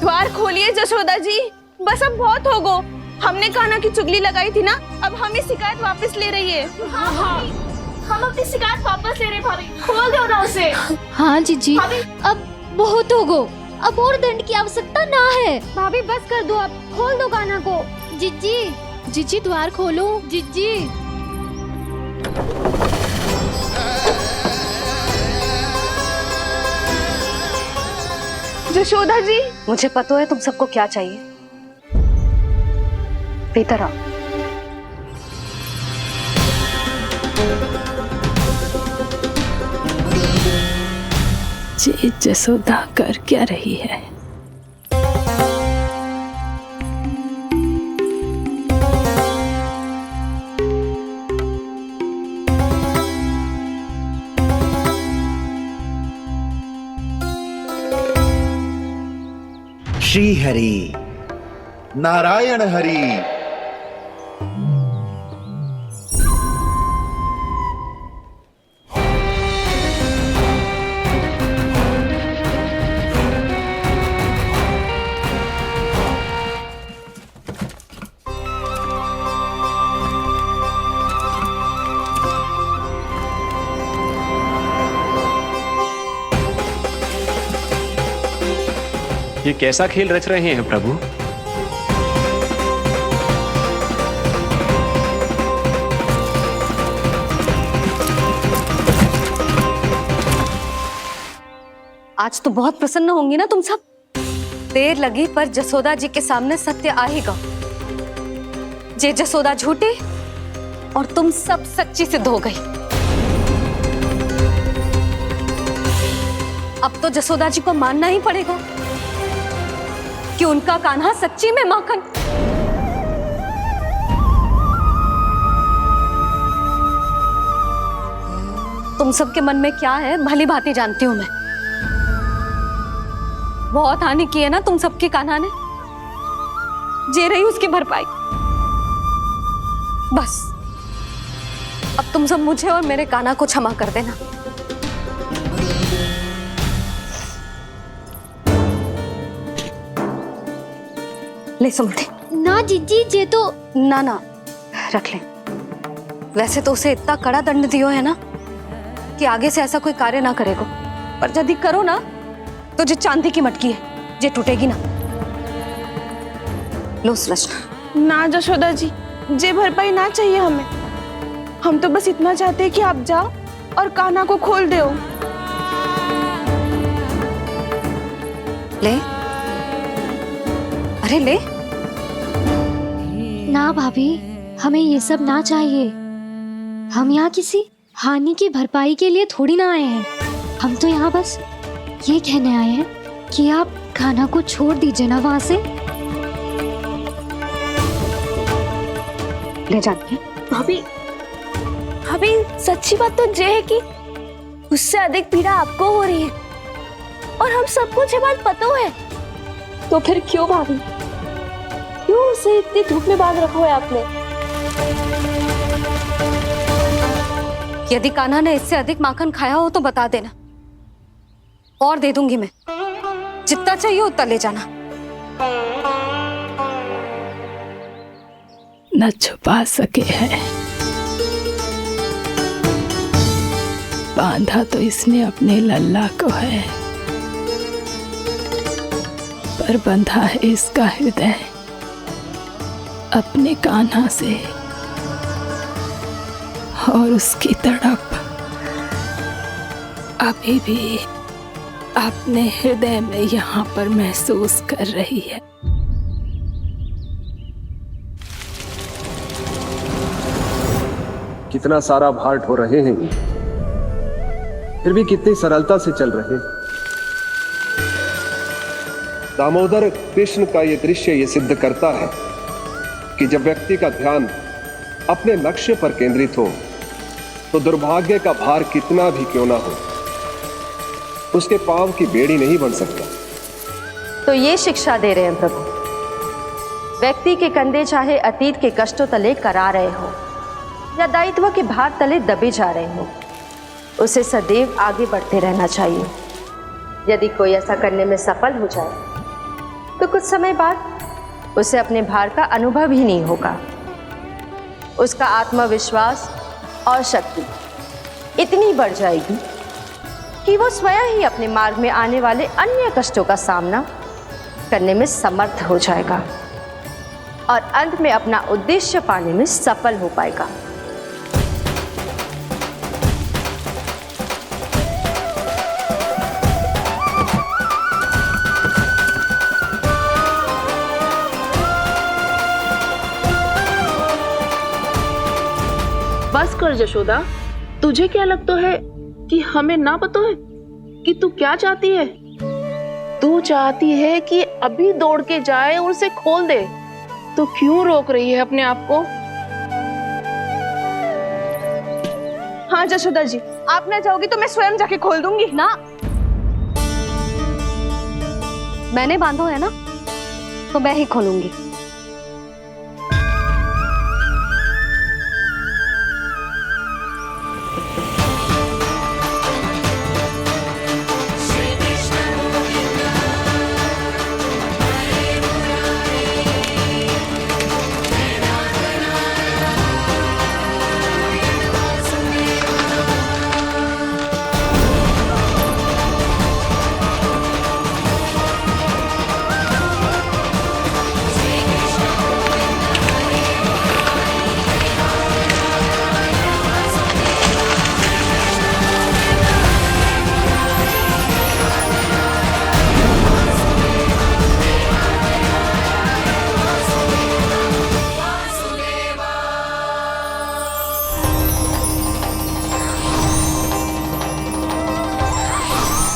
द्वार खोलिए जसोदा जी, बस अब बहुत हो गो। हमने कान्हा की चुगली लगाई थी ना, अब हम ही शिकायत वापस ले रही है। हम अपनी शिकायत वापस ले रहे भाभी, खोल दो ना उसे। हाँ जीजी, अब बहुत हो गो, अब और दंड की आवश्यकता ना है। भाभी बस कर दो, अब खोल दो कान्हा को। जीजी, जीजी द्वार खोलो। जीजी जसोदा जी, मुझे पता है तुम सबको क्या चाहिए। भीतर आओ। जे जसोदा कर क्या रही है? श्री हरि नारायण हरि। ये कैसा खेल रच रहे हैं प्रभु? आज तो बहुत प्रसन्न होंगी ना तुम सब। देर लगी पर जसोदा जी के सामने सत्य आएगा। जे जसोदा झूठी और तुम सब सच्ची सिद्ध हो गई। अब तो जसोदा जी को मानना ही पड़ेगा कि उनका कान्हा सच्ची में माखन। तुम सबके मन में क्या है भली भांति जानती हूं मैं। बहुत हानि की है ना तुम सबके कान्हा ने, जे रही उसकी भरपाई। बस अब तुम सब मुझे और मेरे कान्हा को क्षमा कर देना। ले सुमते। ना जीजी, जे तो ना ना रख ले। वैसे तो उसे इतना कड़ा दंड दियो है ना कि आगे से ऐसा कोई कार्य ना करेगा। पर यदि करो ना तो जे चांदी की मटकी है जे टूटेगी ना। लो सुलक्षणा। ना जशोदा जी, जे भरपाई ना चाहिए हमें। हम तो बस इतना चाहते हैं कि आप जाओ और कान्हा को खोल दो। ले, अरे ले। ना भाभी, हमें ये सब ना चाहिए। हम यहाँ किसी हानि की भरपाई के लिए थोड़ी ना आए हैं। हम तो यहाँ बस ये कहने आए हैं कि आप कान्हा को छोड़ दीजिए ना वहाँ से। ले जाती है। भाभी, भाभी सच्ची बात तो ये है कि उससे अधिक पीड़ा आपको हो रही है और हम सबको ये बात पता है। तो फिर क्यों भाभी, क्यों उसे इतनी धूप में बांध रखा है आपने? यदि कान्हा ने इससे अधिक माखन खाया हो तो बता देना, और दे दूंगी मैं। जितना चाहिए उतना ले जाना। न छुपा सके हैं, बांधा तो इसने अपने लल्ला को है, पर बंधा है इसका हृदय अपने कान्हा से, और उसकी तड़प अभी भी अपने हृदय में यहाँ पर महसूस कर रही है। कितना सारा भार ढो रहे हैं, फिर भी कितनी सरलता से चल रहे हैं। दामोदर कृष्ण का यह दृश्य ये सिद्ध करता है कि जब व्यक्ति का ध्यान अपने लक्ष्य पर केंद्रित हो तो दुर्भाग्य का भार कितना भी क्यों ना हो, उसके पांव की बेड़ी नहीं बन सकता। तो ये शिक्षा दे रहे हैं प्रभु। व्यक्ति के कंधे चाहे अतीत के कष्टों तले करा रहे हो या दायित्व के भार तले दबे जा रहे हो, उसे सदैव आगे बढ़ते रहना चाहिए। यदि कोई ऐसा करने में सफल हो जाए तो कुछ समय बाद उसे अपने भार का अनुभव ही नहीं होगा। उसका आत्मविश्वास और शक्ति इतनी बढ़ जाएगी कि वो स्वयं ही अपने मार्ग में आने वाले अन्य कष्टों का सामना करने में समर्थ हो जाएगा और अंत में अपना उद्देश्य पाने में सफल हो पाएगा। बस कर जशोदा, तुझे क्या लगता है कि हमें ना पता है कि तू क्या चाहती है? तू चाहती है कि अभी दौड़ के जाए और उसे खोल दे, तो क्यों रोक रही है अपने आप को? हाँ जशोदा जी, आप ना चाहोगी तो मैं स्वयं जाके खोल दूंगी। ना, मैंने बांधो है ना, तो मैं ही खोलूंगी।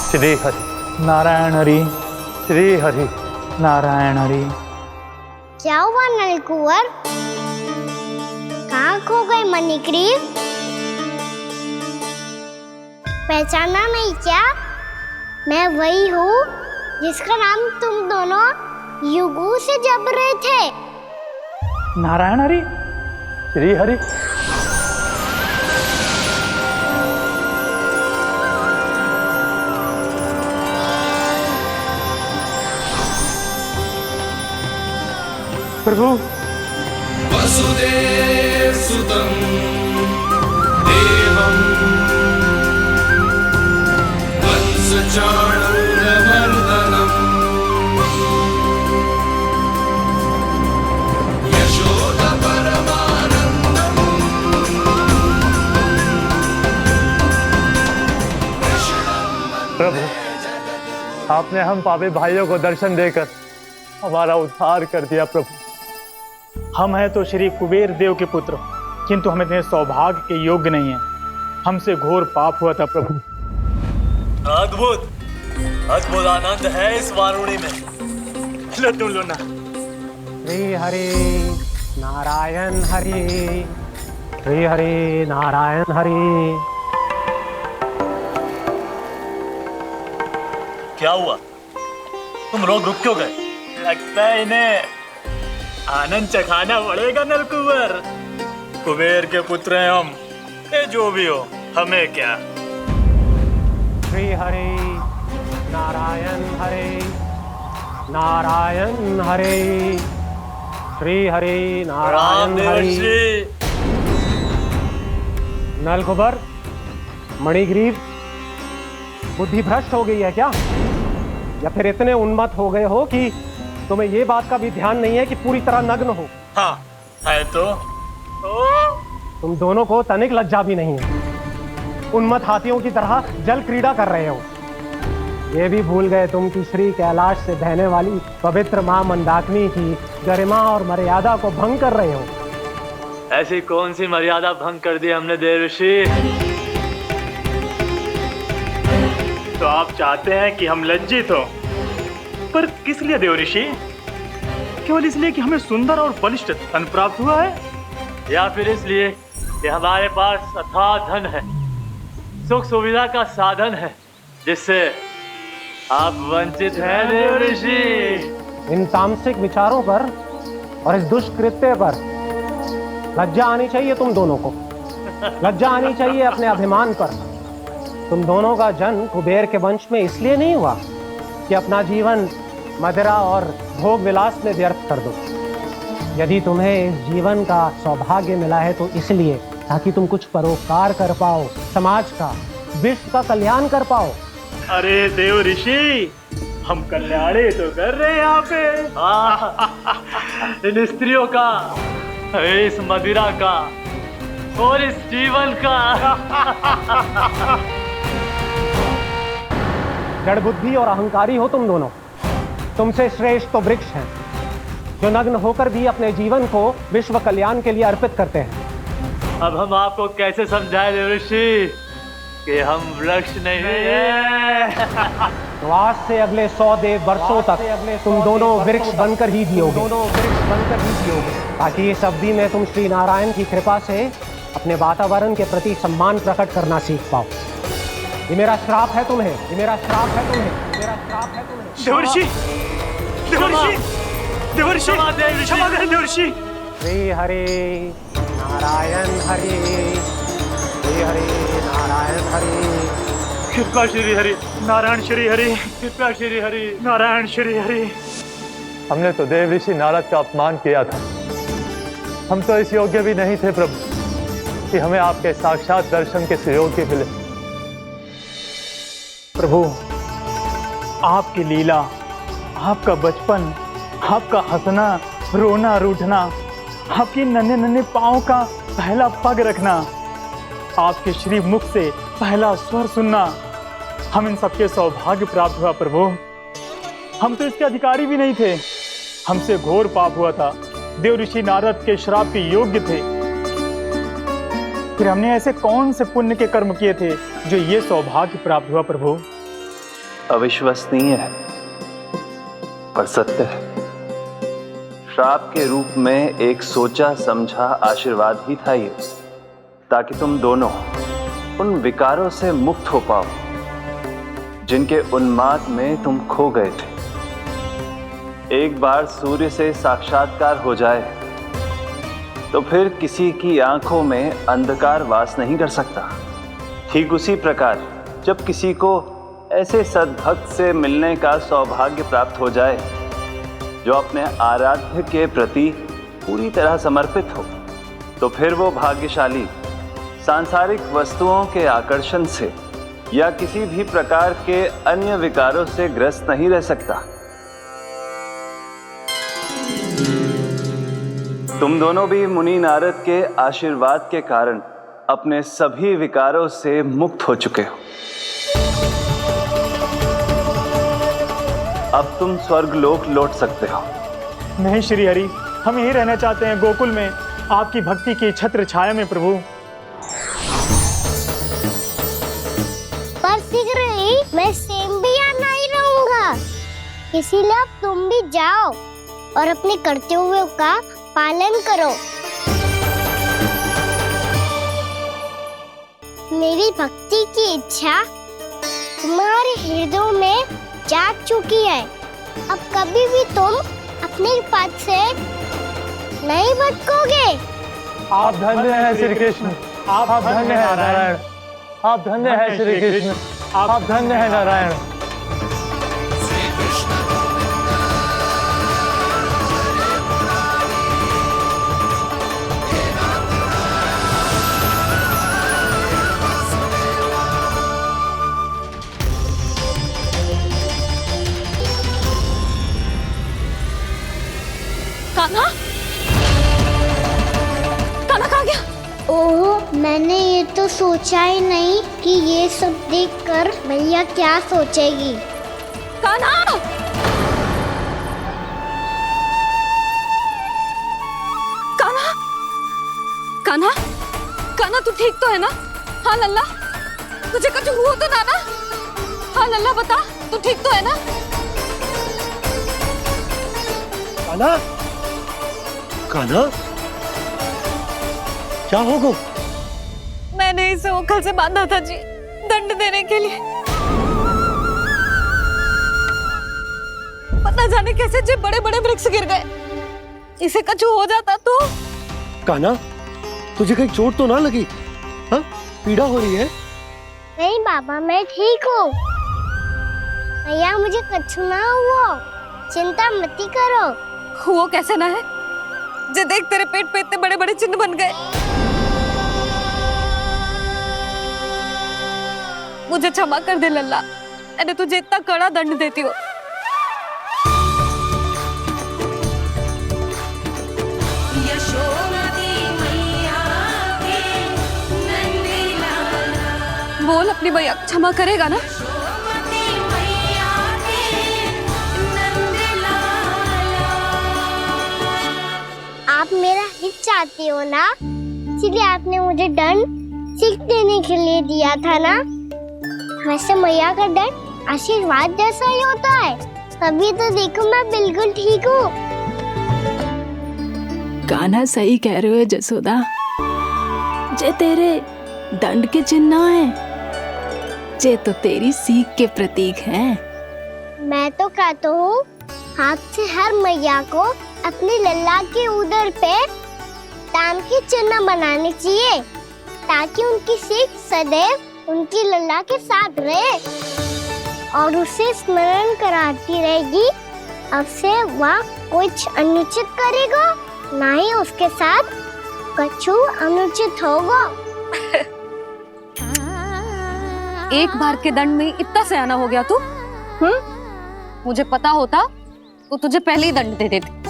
श्री हरि नारायण हरि, श्री हरि नारायण हरि। क्या हुआ नलकुंवर? कहाँ खो गई मणिग्रीव? पहचाना नहीं क्या? मैं वही हूँ जिसका नाम तुम दोनों युगों से जप रहे थे। नारायण हरि, श्री हरि। प्रभु, वसुदेव सुतं देवं वंश आपने हम पापी भाइयों को दर्शन देकर हमारा उद्धार कर दिया प्रभु। हम हैं तो श्री कुबेर देव के पुत्र, किंतु हम इतने सौभाग्य के योग्य नहीं हैं। हमसे घोर पाप हुआ था प्रभु। अद्भुत अद्भुत आनंद है इस वारुणी में। लो तुम लो ना। श्री हरि नारायण हरि, श्री हरि नारायण हरि। क्या हुआ? तुम लोग रुक क्यों गए? लगता है इन्हें आनंद चखाना पड़ेगा नलकुबर। कुबेर के पुत्र हैं हम, ये जो भी हो हमें क्या। श्री हरि नारायण हरि, नारायण हरि, श्री हरि नारायण हरि। नलकुबर, मणिग्रीव, बुद्धि भ्रष्ट हो गई है क्या? या फिर इतने उन्मत्त हो गए हो कि तुम्हें ये बात का भी ध्यान नहीं है कि पूरी तरह नग्न हो? हाँ है तो। तुम दोनों को तनिक लज्जा भी नहीं है। उन्मत्त हाथियों की तरह जल क्रीड़ा कर रहे हो। ये भी भूल गए तुम कि श्री कैलाश से बहने वाली पवित्र मां मंदाकिनी की गरिमा और मर्यादा को भंग कर रहे हो। ऐसी कौन सी मर्यादा भंग कर दी हमने देव ऋषि? तो आप चाहते हैं कि हम लज्जित हो, पर किस लिए देव ऋषि? केवल इसलिए कि हमें सुंदर और बलिष्ठ धन प्राप्त हुआ है, या फिर इसलिए कि हमारे पास अथाह धन है, सुख सुविधा का साधन है, जिससे आप वंचित हैं देव ऋषि? इन तामसिक विचारों पर और इस दुष्कृत्य पर लज्जा आनी चाहिए तुम दोनों को। लज्जा आनी चाहिए अपने अभिमान पर। तुम दोनों का जन्म कुबेर के वंश में इसलिए नहीं हुआ कि अपना जीवन मदिरा और भोग विलास में व्यर्थ कर दो। यदि तुम्हें इस जीवन का सौभाग्य मिला है तो इसलिए ताकि तुम कुछ परोपकार कर पाओ, समाज का, विश्व का कल्याण कर पाओ। अरे देव ऋषि, हम कल्याणी तो कर रहे हैं यहाँ पे। इन स्त्रियों का, इस मदिरा का और इस जीवन का। जड़ बुद्धि और अहंकारी हो तुम दोनों। तुमसे श्रेष्ठ तो वृक्ष हैं, जो नग्न होकर भी अपने जीवन को विश्व कल्याण के लिए अर्पित करते हैं। अब हम आपको कैसे समझाएं देव ऋषि कि हम वृक्ष नहीं हैं? तो आज से अगले 100 वर्षों तक तुम दोनों वृक्ष बनकर ही जियोगे। ताकि इस अवधि में तुम श्री नारायण की कृपा से अपने वातावरण के प्रति सम्मान प्रकट करना सीख पाओ। ये मेरा श्राप है तुम्हें, ये मेरा श्राप है तुम्हें, मेरा श्राप है तुम्हें। देवर्षि, देवर्षि, देवर्षि, क्षमा करें देवर्षि। श्री हरि नारायण हरि, श्री हरि नारायण हरि। कृपा श्री हरि नारायण, श्री हरि कृपा, श्री हरि नारायण, श्री हरि। हमने तो देव ऋषि नारद का अपमान किया था। हम तो इस योग्य भी नहीं थे प्रभु कि हमें आपके साक्षात दर्शन के सुयोग्य मिले। प्रभु, आपकी लीला, आपका बचपन, आपका हंसना, रोना, रूठना, आपके नन्हे नन्हे पाँव का पहला पग रखना, आपके श्री मुख से पहला स्वर सुनना, हम इन सबके सौभाग्य प्राप्त हुआ प्रभु। हम तो इसके अधिकारी भी नहीं थे। हमसे घोर पाप हुआ था, देव ऋषि नारद के श्राप के योग्य थे। फिर हमने ऐसे कौन से पुण्य के कर्म किए थे जो ये सौभाग्य प्राप्त हुआ प्रभु? अविश्वसनीय है पर सत्य है। श्राप के रूप में एक सोचा समझा आशीर्वाद ही था ये, ताकि तुम दोनों उन विकारों से मुक्त हो पाओ जिनके उन्माद में तुम खो गए थे। एक बार सूर्य से साक्षात्कार हो जाए तो फिर किसी की आंखों में अंधकार वास नहीं कर सकता। ठीक उसी प्रकार जब किसी को ऐसे सद्भक्त से मिलने का सौभाग्य प्राप्त हो जाए जो अपने आराध्य के प्रति पूरी तरह समर्पित हो, तो फिर वो भाग्यशाली सांसारिक वस्तुओं के आकर्षण से या किसी भी प्रकार के अन्य विकारों से ग्रस्त नहीं रह सकता। तुम दोनों भी मुनि नारद के आशीर्वाद के कारण अपने सभी विकारों से मुक्त हो चुके हो। अब तुम स्वर्गलोक लौट सकते हो। नहीं श्री हरि, हम यही रहना चाहते हैं गोकुल में, आपकी भक्ति की छत्र छाया में प्रभु। पर शीघ्र ही मैं सेम्बिया नहीं रहूंगा, इसीलिए अब तुम भी जाओ और अपने कर्तव्यों का पालन करो। मेरी भक्ति की इच्छा तुम्हारे हृदय में जाग चुकी है। अब कभी भी तुम अपने पद से नहीं भटकोगे। आप धन्य हैं श्री कृष्ण, आप धन्य हैं नारायण, आप धन्य हैं श्री कृष्ण, आप धन्य हैं नारायण। कान्हा, कान्हा कहाँ गया? ओह, मैंने ये तो सोचा ही नहीं कि ये सब देखकर भैया क्या सोचेगी। कान्हा! कान्हा! कान्हा! कान्हा तू ठीक तो है ना? हाँ लल्ला, तुझे कुछ हुआ तो ना? हाँ लल्ला बता, तू ठीक तो है ना? कान्हा, कान्हा, क्या होगा? मैंने इसे ओखल से बांधा था जी, दंड देने के लिए। पता जाने कैसे जो बड़े बड़े वृक्ष गिर गए, इसे कुछ हो जाता तो। कान्हा, तुझे कहीं चोट तो ना लगी? हाँ, पीड़ा हो रही है? नहीं बाबा, मैं ठीक हूँ। भैया मुझे कुछ ना हुआ, चिंता मत करो। वो कैसे ना है? जे देख तेरे पेट पे इतने बड़े बड़े चिन्ह बन गए। मुझे क्षमा कर दे लल्ला, मैंने तुझे इतना कड़ा दंड देती हूँ। बोल अपनी भैया क्षमा करेगा ना? आप मेरा हित चाहते हो ना, इसलिए आपने मुझे दंड सीख देने के लिए दिया था ना। वैसे मैया का दंड आशीर्वाद जैसा ही होता है, तभी तो देखो मैं बिल्कुल ठीक हूँ। कान्हा सही कह रहे हो जसोदा, जे तेरे दंड के चिन्ह है, जे तो तेरी सीख के प्रतीक हैं। मैं तो कहता हूँ हाथ से हर मैया को अपनी लल्ला के उदर पे ताम के चिन्ह बनाने चाहिए, ताकि उनकी सीख सदैव उनकी लल्ला के साथ रहे और उसे स्मरण कराती रहेगी। अब से वह कुछ अनुचित करेगा, ना ही उसके साथ कुछ अनुचित होगा। एक बार के दंड में इतना सयाना हो गया तू? मुझे पता होता तो तुझे पहले ही दंड दे देती।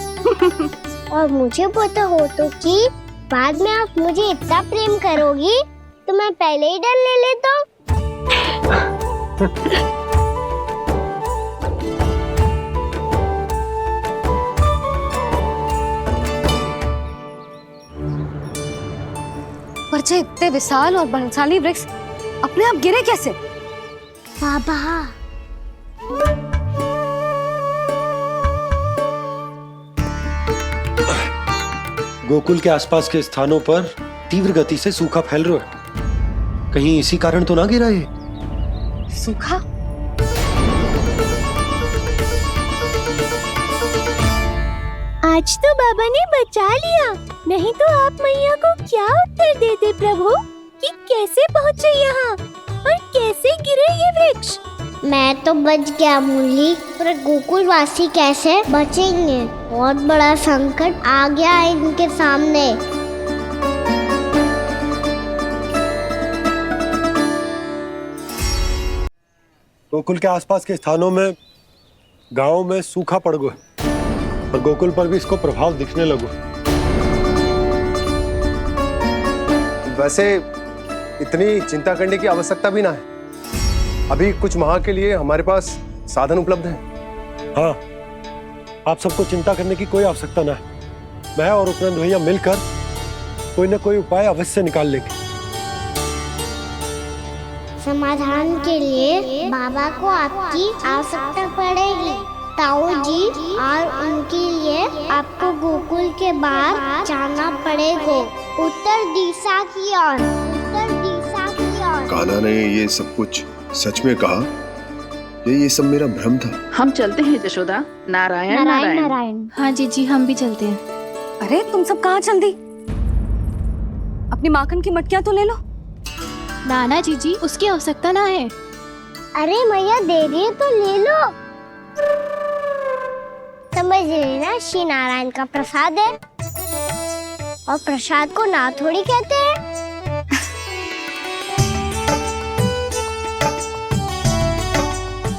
और मुझे पता हो तो कि बाद में आप मुझे इतना प्रेम करोगी तो मैं पहले ही डर ले लेता हूँ। पर जे इतने विशाल और बलशाली वृक्ष अपने आप गिरे कैसे? बाबा, गोकुल के आसपास के स्थानों पर तीव्र गति से सूखा फैल रहा है। कहीं इसी कारण तो ना गिरा ये? सूखा? आज तो बाबा ने बचा लिया, नहीं तो आप मैया को क्या उत्तर देते प्रभु कि कैसे पहुँचे यहाँ और कैसे गिरे ये वृक्ष। मैं तो बच गया मुरली, पर गोकुल वासी कैसे बचेंगे? बहुत बड़ा संकट आ गया है इनके सामने। गोकुल के आसपास के स्थानों में, गांवों में सूखा पड़ गया और गोकुल पर भी इसको प्रभाव दिखने लगा। वैसे इतनी चिंता करने की आवश्यकता भी ना है। अभी कुछ माह के लिए हमारे पास साधन उपलब्ध है। हाँ, आप सबको चिंता करने की कोई आवश्यकता ना है। मैं और उपनंद भैया मिलकर कोई ना कोई उपाय अवश्य निकाल लेंगे। समाधान के लिए बाबा को आपकी आवश्यकता पड़ेगी। ताऊ जी और उनके लिए आपको गोकुल के बाहर जाना पड़ेगा, उत्तर दिशा की ओर। उत्तर दिशा की ओर। कान्हा ने ये सब कुछ सच में कहा? ये सब मेरा भ्रम था? हम चलते हैं जशोदा। नारायण नारायण नारायण। हाँ जीजी, हम भी चलते हैं। अरे तुम सब कहाँ चल दी? अपनी माखन की मटकियां तो ले लो। नाना जीजी, उसकी आवश्यकता ना है। अरे मैया दे रही है तो ले लो। समझ लेना, श्री नारायण का प्रसाद है और प्रसाद को ना थोड़ी कहते हैं।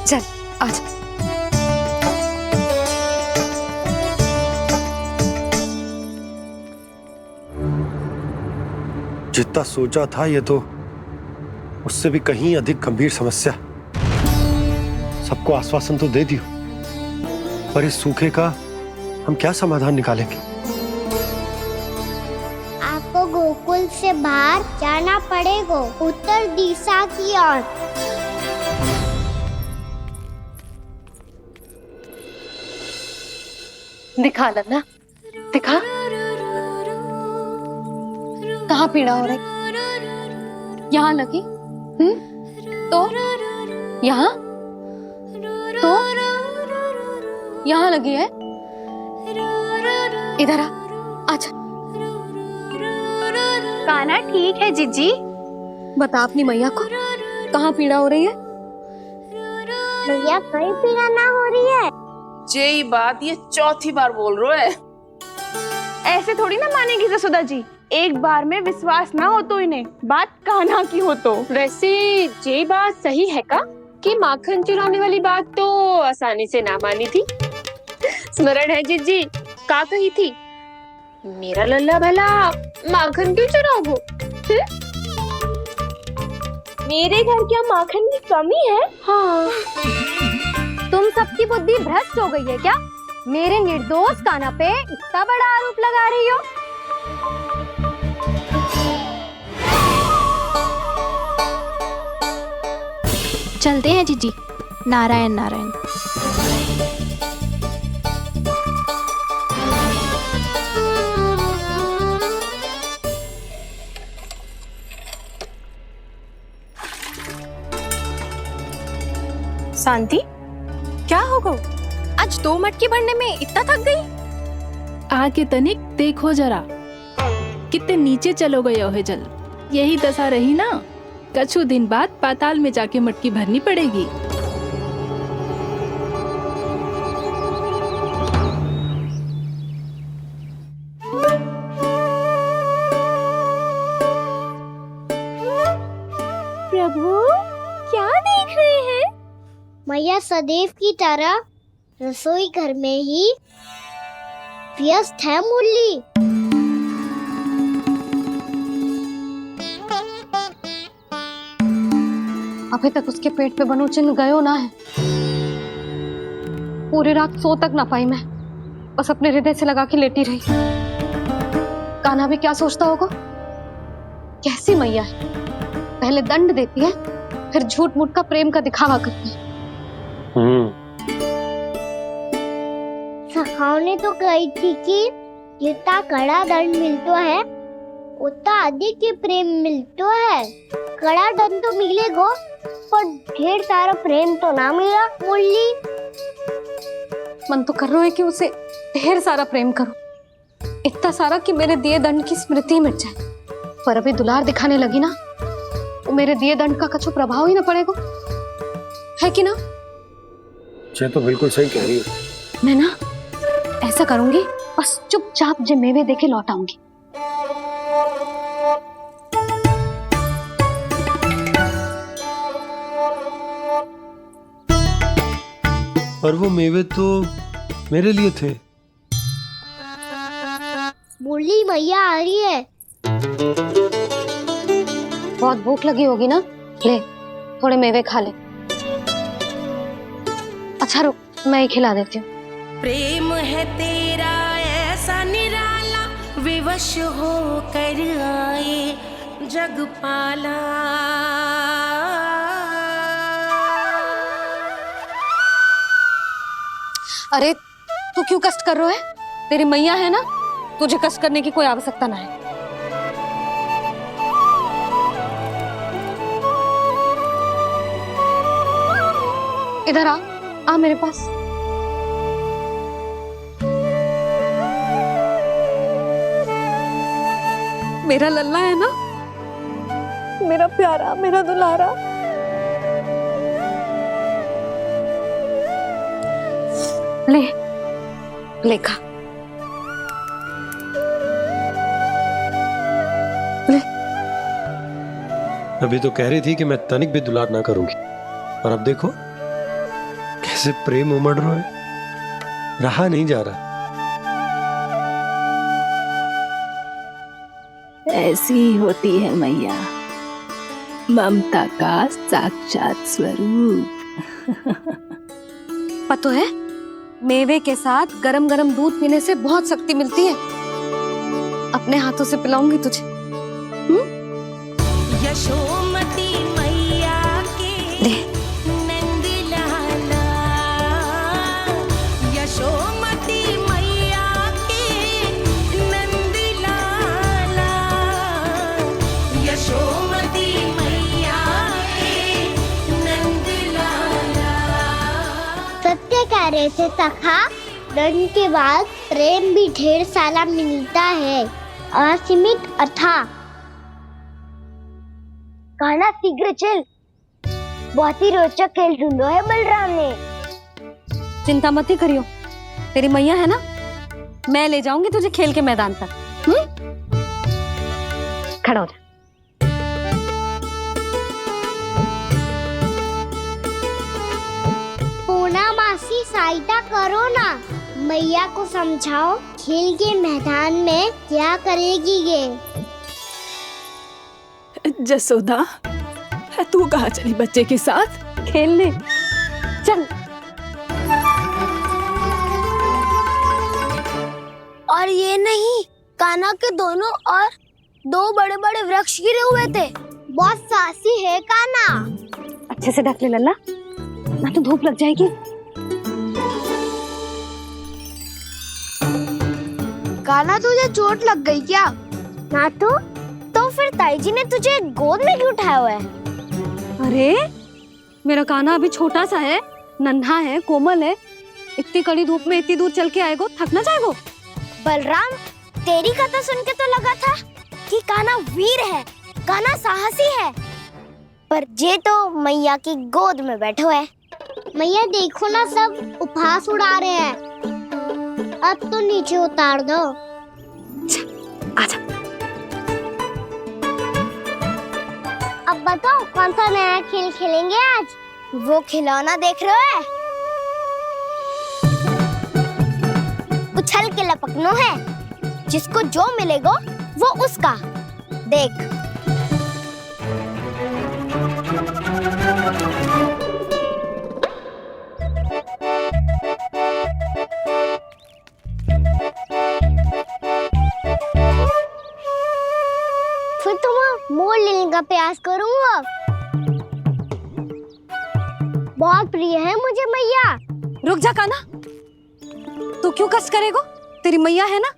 चल आज। जितना सोचा था ये तो उससे भी कहीं अधिक गंभीर समस्या। सबको आश्वासन तो दे दियो, पर इस सूखे का हम क्या समाधान निकालेंगे? आपको गोकुल से बाहर जाना पड़ेगा, उत्तर दिशा की ओर। दिखा लन्ना, दिखा। कहाँ पीड़ा हो रही? यहाँ लगी? तो यहाँ? तो यहाँ लगी है? इधर आ, आजा। कान्हा ठीक है जीजी। बता अपनी मैया को कहाँ पीड़ा हो रही है? मैया कहीं पीड़ा ना हो रही है। यही बात ये चौथी बार बोल रहे है। ऐसे थोड़ी ना मानेगी जसोदा जी। एक बार में विश्वास ना हो तो इन्हें बात कान्हा की हो तो। वैसे ये बात सही है का कि माखन चुराने वाली बात तो आसानी से ना मानी थी। स्मरण है जीजी का कही थी, मेरा लल्ला भला माखन क्यों चुराओगे? मेरे घर क्या माखन की कमी है? हाँ। तुम सबकी बुद्धि भ्रष्ट हो गई है क्या? मेरे निर्दोष कान्हा पे इतना बड़ा आरोप लगा रही हो? चलते हैं जीजी। नारायण नारायण। शांति, क्या हो गो? आज 2 मटकी भरने में इतना थक गई? आके तनिक देखो जरा, कितने नीचे चलो गए हो जल। यही दशा रही ना, कछु दिन बाद पाताल में जाके मटकी भरनी पड़ेगी। प्रभु, क्या देख रहे हैं? मैया सदैव की तरह रसोई घर में ही व्यस्त है मुरली। अभी तक उसके पेट पे बनो चिन्ह गयो ना है। पूरी रात सो तक ना पाई मैं, बस अपने हृदय से लगा के लेटी रही। कान्हा भी क्या सोचता होगा? कैसी मैया है, पहले दंड देती है फिर झूठ मूठ का प्रेम का दिखावा करती है। सखाओ ने तो कही थी कि जितना कड़ा दंड मिलता है उतना अधिक ही प्रेम मिलता है। कड़ा दंड तो मिलेगा पर ढेर सारा प्रेम तो ना मिला मुरली। मन तो कर रहा है कि उसे ढेर सारा प्रेम करूं, इतना सारा कि मेरे दिए दंड की स्मृति मिट जाए। पर अभी दुलार दिखाने लगी ना, वो मेरे दिए दंड का कछु प्रभाव ही ना पड़ेगा, है कि ना? ये तो बिल्कुल सही कह रही हो। मैं ना ऐसा करूंगी, बस चुपचाप जे मेवे देके लौट आऊंगी। पर वो मेवे तो मेरे लिए थे। मुरली मैया आ रही है। बहुत भूख लगी होगी ना, ले थोड़े मेवे खा ले। अच्छा रुक, मैं ही खिला देती हूँ। प्रेम है तेरा ऐसा निराला, विवश हो कर आए जग पाला। अरे तू क्यों कष्ट कर रहा है? तेरी मैया है ना, तुझे कष्ट करने की कोई आवश्यकता ना है। इधर आ मेरे पास। मेरा लल्ला है ना, मेरा प्यारा, मेरा दुलारा। ले खा। अभी तो कह रही थी कि मैं तनिक भी दुलार ना करूंगी, और अब देखो कैसे प्रेम उमड़ रहा है, रहा नहीं जा रहा। ऐसी ही होती है मैया, ममता का साक्षात स्वरूप। पता है, मेवे के साथ गरम गरम दूध पीने से बहुत शक्ति मिलती है। अपने हाथों से पिलाऊंगी तुझे। यशोमती मैया के नंद लाला, यशोमती मैया के नंद लाला, यशोमती मैया के नंद लाला। सत्य कह रहे थे सखा, दंड के बाद प्रेम भी ढेर सारा मिलता है, असीमित अथा। गाना शीघ्र चल, बहुत ही रोचक खेल ढूंढो है बलराम ने। चिंता मत ही करियो, तेरी मैया है ना, मैं ले जाऊंगी तुझे खेल के मैदान तक। खड़ा हो जा। पूना मासी सहायता करो ना, मैया को समझाओ खेल के मैदान में क्या करेगी ये। जसोदा, तू कहाँ चली बच्चे के साथ? खेलने चल। और ये नहीं, कान्हा के दोनों और दो बड़े बड़े वृक्ष गिरे हुए थे। बहुत साहसी है कान्हा। अच्छे से ढक ले लल्ला, ना तो धूप लग जाएगी। कान्हा तुझे चोट लग गई क्या? ना तो फिर ताई जी ने तुझे गोद में क्यों उठाया हुआ है? अरे मेरा कान्हा अभी छोटा सा है, नन्हा है, कोमल है। इतनी कड़ी धूप में इतनी दूर चल के आएगो, थक ना जाएगो। बलराम, तेरी कथा सुन के तो लगा था कि कान्हा वीर है, कान्हा साहसी है, पर जे तो मैया की गोद में बैठो है। मैया देखो ना, सब उपहास उड़ा रहे हैं। अब तो नीचे उतार दो। आजा। अब बताओ कौन सा नया खेल खेलेंगे आज? वो खिलौना देख रहे हो? उछल के लपकनो है, जिसको जो मिलेगा वो उसका। देख। फिर तुम मोड़ लेने का प्रयास करूंगा। बहुत प्रिय है मुझे मैया। रुक जा कान्हा, तू क्यों कष्ट करेगो? तेरी मैया है ना।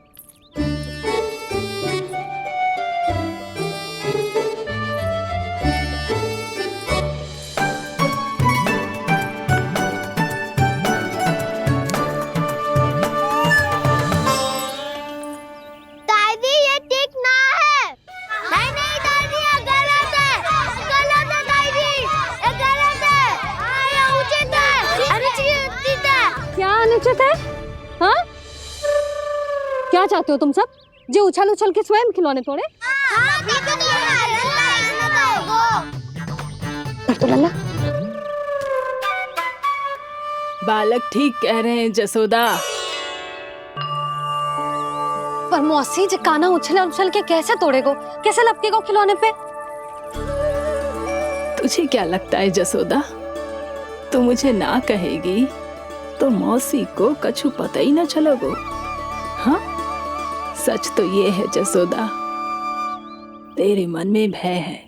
दादी ये ठीक ना है। नहीं नहीं दादी, ये गलत है, गलत है दादी, ये गलत है, ये उचित है, अनुचित है। क्या अनुचित है? हाँ? क्या चाहते हो तुम सब? जो उछल उछल के स्वयं खिलौने तोड़े? तो लल्ला, बालक ठीक कह रहे हैं जसोदा। पर मौसी, जो कान्हा उछल उछल के कैसे तोड़ेगो, कैसे लपकेगो खिलौने पे? तुझे क्या लगता है जसोदा, तू मुझे ना कहेगी तो मौसी को कछु पता ही न चलोगो। हाँ, सच तो ये है जसोदा, तेरे मन में भय है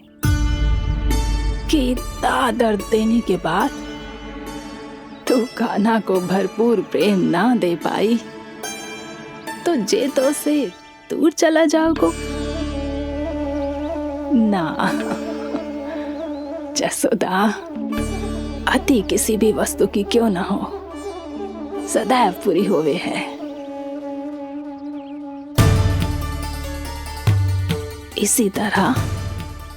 कि इतना दर्द देने के बाद तू कान्हा को भरपूर प्रेम ना दे पाई तो जेतो से दूर चला जाओगो ना। जसोदा, अति किसी भी वस्तु की क्यों ना हो, सदैव पूरी होवे है। इसी तरह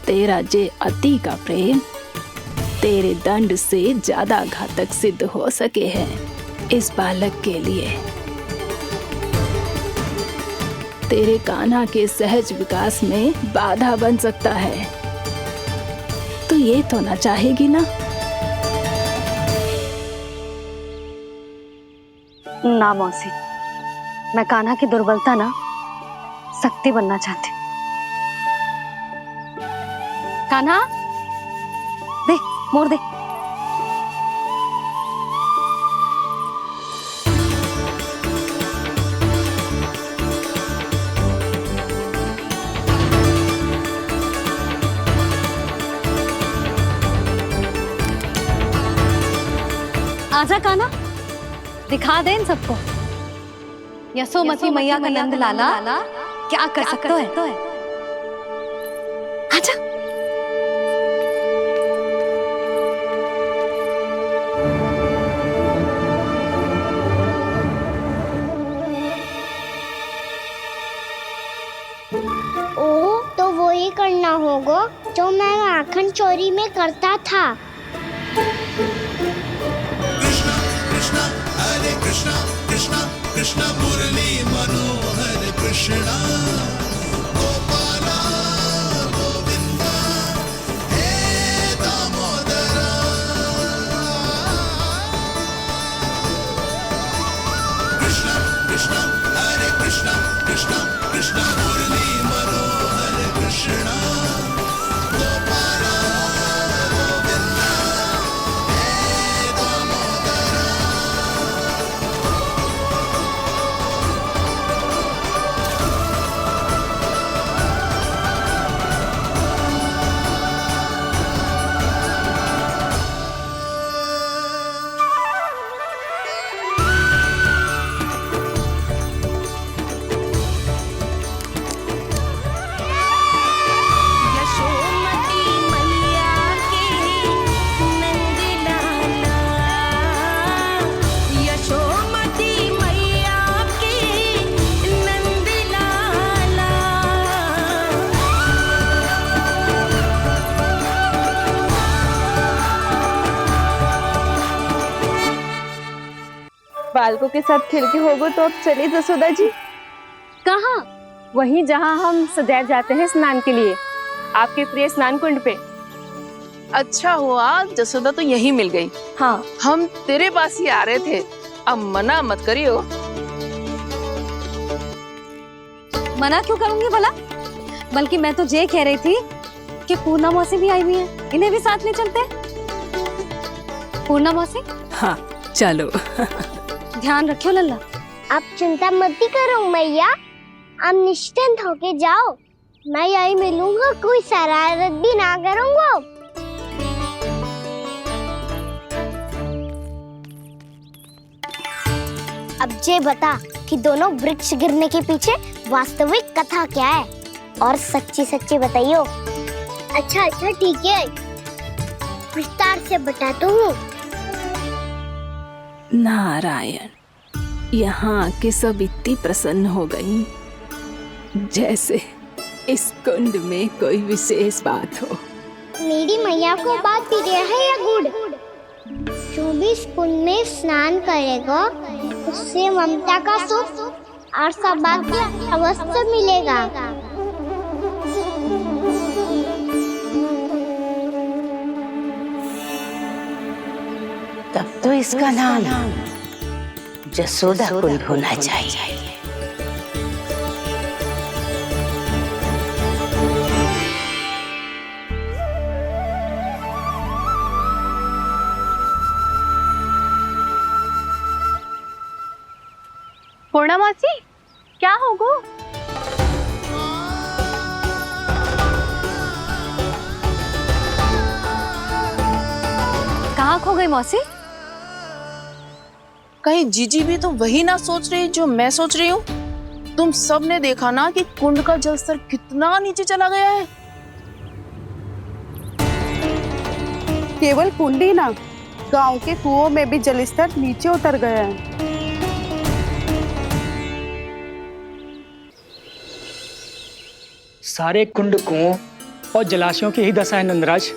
तेरा जे अति का प्रेम तेरे दंड से ज्यादा घातक सिद्ध हो सके है इस बालक के लिए। तेरे कान्हा के सहज विकास में बाधा बन सकता है, तो ये तो ना चाहेगी ना? ना मौसी, मैं कान्हा की दुर्बलता ना शक्ति बनना चाहती हूँ। कान्हा, दे मोड़ दे। आजा कान्हा, दिखा दे इन सबको यशोमती मैया का नंद लाला क्या कर सकता है। आजा। ओ, तो वो ही करना होगा जो मैं माखन चोरी में करता था। कृष्णा हरे कृष्णा कृष्णा कृष्णा मुरली मनोहर कृष्णा गोपाला गोविंदा हे दामोदरा। कृष्णा कृष्णा हरे कृष्णा कृष्णा कृष्णा मुरली मनोहर कृष्णा गोपाला गोविंदा हे दामोदरा। यशोमती मैया के नंद लाला, यशोमती मैया के नंद लाला। बालकों के साथ खेल के होगो तो अब चलिए जसोदा जी। कहाँ? वहीं जहाँ हम सदैव जाते हैं स्नान के लिए, आपके प्रिय स्नान कुंड पे। अच्छा हुआ जसोदा तो यहीं मिल गई। हाँ, हम तेरे पास ही आ रहे थे, अब मना मत करियो। मना क्यों करूंगी भला? बल्कि मैं तो ये कह रही थी कि पूर्णा मौसी भी आई हुई है, इन्हें भी साथ ले चलते हैं। पूर्णा मौसी, हाँ चलो। ध्यान रखियो लल्ला। आप चिंता मत करो मैया, आप निश्चिंत होके जाओ, मैं यही मिलूंगा, कोई शरारत भी ना करूंगा। अब ये बता कि दोनों वृक्ष गिरने के पीछे वास्तविक कथा क्या है, और सच्ची सच्ची बताइयो। अच्छा अच्छा ठीक है, विस्तार से बताता हूँ। नारायण, यहाँ के सब इतनी प्रसन्न हो गई जैसे इस कुंड में कोई विशेष बात हो। मेरी मैया को बात प्रिय है या गुड़? जो भी इस कुंड में स्नान करेगा उससे ममता का सुख और सौभाग्य अवश्य मिलेगा। तब तो इसका नाम जसोदा कुंड होना चाहिए। पूर्णा मौसी क्या होगो? कहाँ खो गई मौसी? कहीं जीजी भी तो वही ना सोच रही जो मैं सोच रही हूँ? तुम सब ने देखा ना कि कुंड का जलस्तर कितना नीचे चला गया है। केवल कुंड ही ना, गांव के कुओं में भी जलस्तर नीचे उतर गया है। सारे कुंड कुओं और जलाशयों की ही दशा है नंदराज।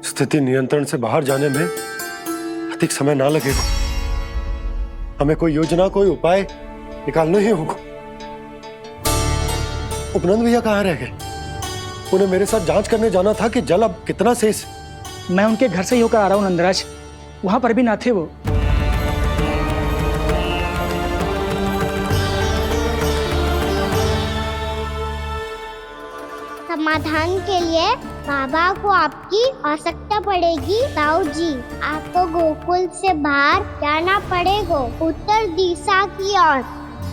स्थिति नियंत्रण से बाहर जाने में अधिक समय ना लगेगा। हमें कोई योजना, कोई उपाय निकालना ही होगा। उपनंद भैया कहाँ रह गए? उन्हें मेरे साथ जांच करने जाना था कि जल अब कितना शेष। मैं उनके घर से ही होकर आ रहा हूँ नंदराज, वहां पर भी ना थे वो। समाधान के लिए बाबा को आपकी आवश्यकता पड़ेगी। ताऊ जी, आपको गोकुल से बाहर जाना पड़ेगा, उत्तर दिशा की ओर।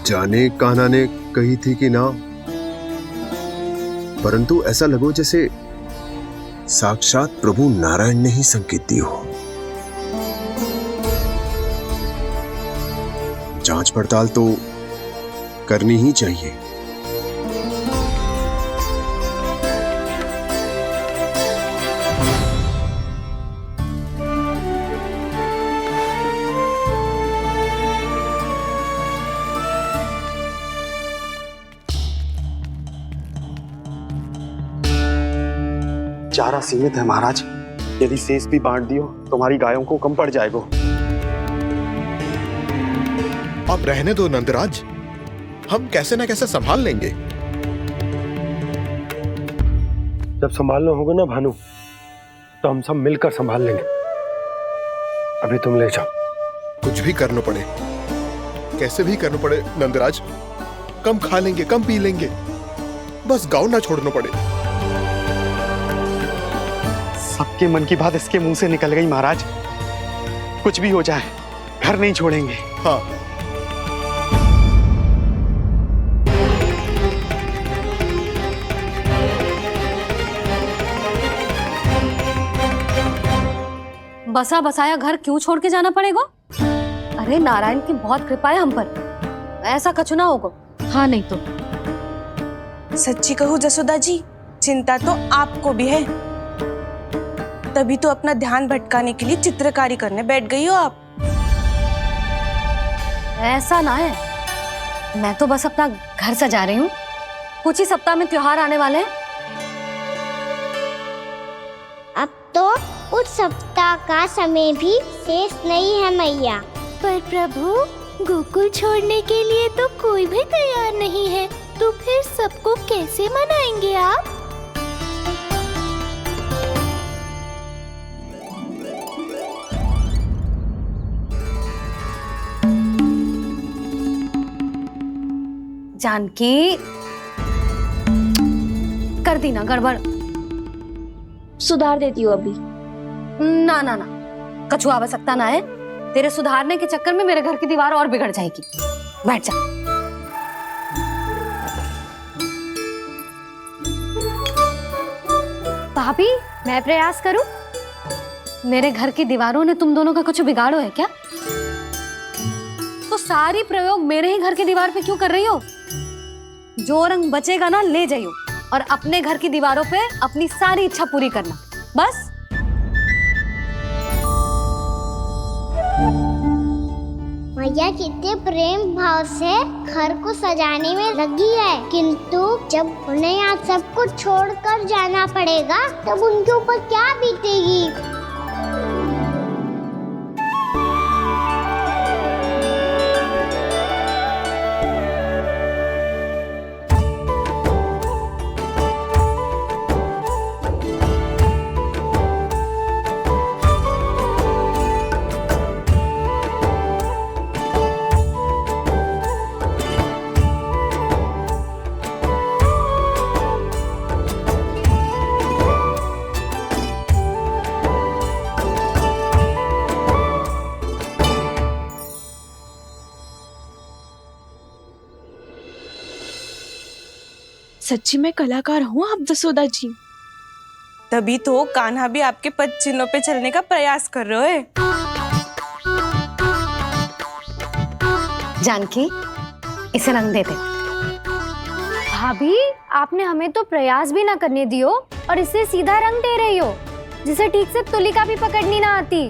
जाने कान्हा ने कही थी कि ना, परंतु ऐसा लगो जैसे साक्षात प्रभु नारायण ने ही संकेत दी हो। जांच पड़ताल तो करनी ही चाहिए। चारा सीमित है महाराज, यदि शेष भी बांट दियो तो हमारी गायों को कम पड़ जाएगा। अब रहने दो नंदराज, हम कैसे न कैसे संभाल लेंगे। जब संभालना होगा ना भानु, तो हम सब मिलकर संभाल लेंगे। अभी तुम ले जाओ। कुछ भी करना पड़े, कैसे भी करना पड़े नंदराज, कम खा लेंगे, कम पी लेंगे, बस गाँव ना छोड़ना पड़े। सबके मन की बात इसके मुंह से निकल गई महाराज। कुछ भी हो जाए, घर नहीं छोड़ेंगे। हाँ। बसा बसाया घर क्यों छोड़ के जाना पड़ेगा? अरे नारायण की बहुत कृपा है हम पर, ऐसा कछु ना होगा। हाँ नहीं तो सच्ची कहूँ जसोदा जी, चिंता तो आपको भी है, तभी तो अपना ध्यान भटकाने के लिए चित्रकारी करने बैठ गई हो आप। ऐसा ना है, मैं तो बस अपना घर सजा रही हूँ। कुछ ही सप्ताह में त्योहार आने वाले हैं। अब तो उस सप्ताह का समय भी शेष नहीं है मैया। पर प्रभु, गोकुल छोड़ने के लिए तो कोई भी तैयार नहीं है, तो फिर सबको कैसे मनाएंगे आप? जानकी, कर दी ना गड़बड़। सुधार देती हूँ अभी। ना ना ना, कछु आवश्यकता ना है। तेरे सुधारने के चक्कर में मेरे घर की दीवार और बिगड़ जाएगी। बैठ जा। भाभी, मैं प्रयास करूं? मेरे घर की दीवारों ने तुम दोनों का कुछ बिगाड़ो है क्या? तो सारी प्रयोग मेरे ही घर की दीवार पे क्यों कर रही हो? जो रंग बचेगा ना ले जाइयो, और अपने घर की दीवारों पे अपनी सारी इच्छा पूरी करना, बस। मैया कितने प्रेम भाव से घर को सजाने में लगी है, किंतु जब उन्हें यहाँ सब कुछ छोड़कर जाना पड़ेगा तब उनके ऊपर क्या बीतेगी। सच्ची में कलाकार हूँ आप जसोदा जी। तभी तो कान्हा भी आपके पद चिन्हों पे चलने का प्रयास कर रहे हैं। जानकी, इसे रंग दे दे। भाभी, आपने हमें तो प्रयास भी ना करने दियो और इसे सीधा रंग दे रही हो, जिसे ठीक से तुलिका भी पकड़नी ना आती।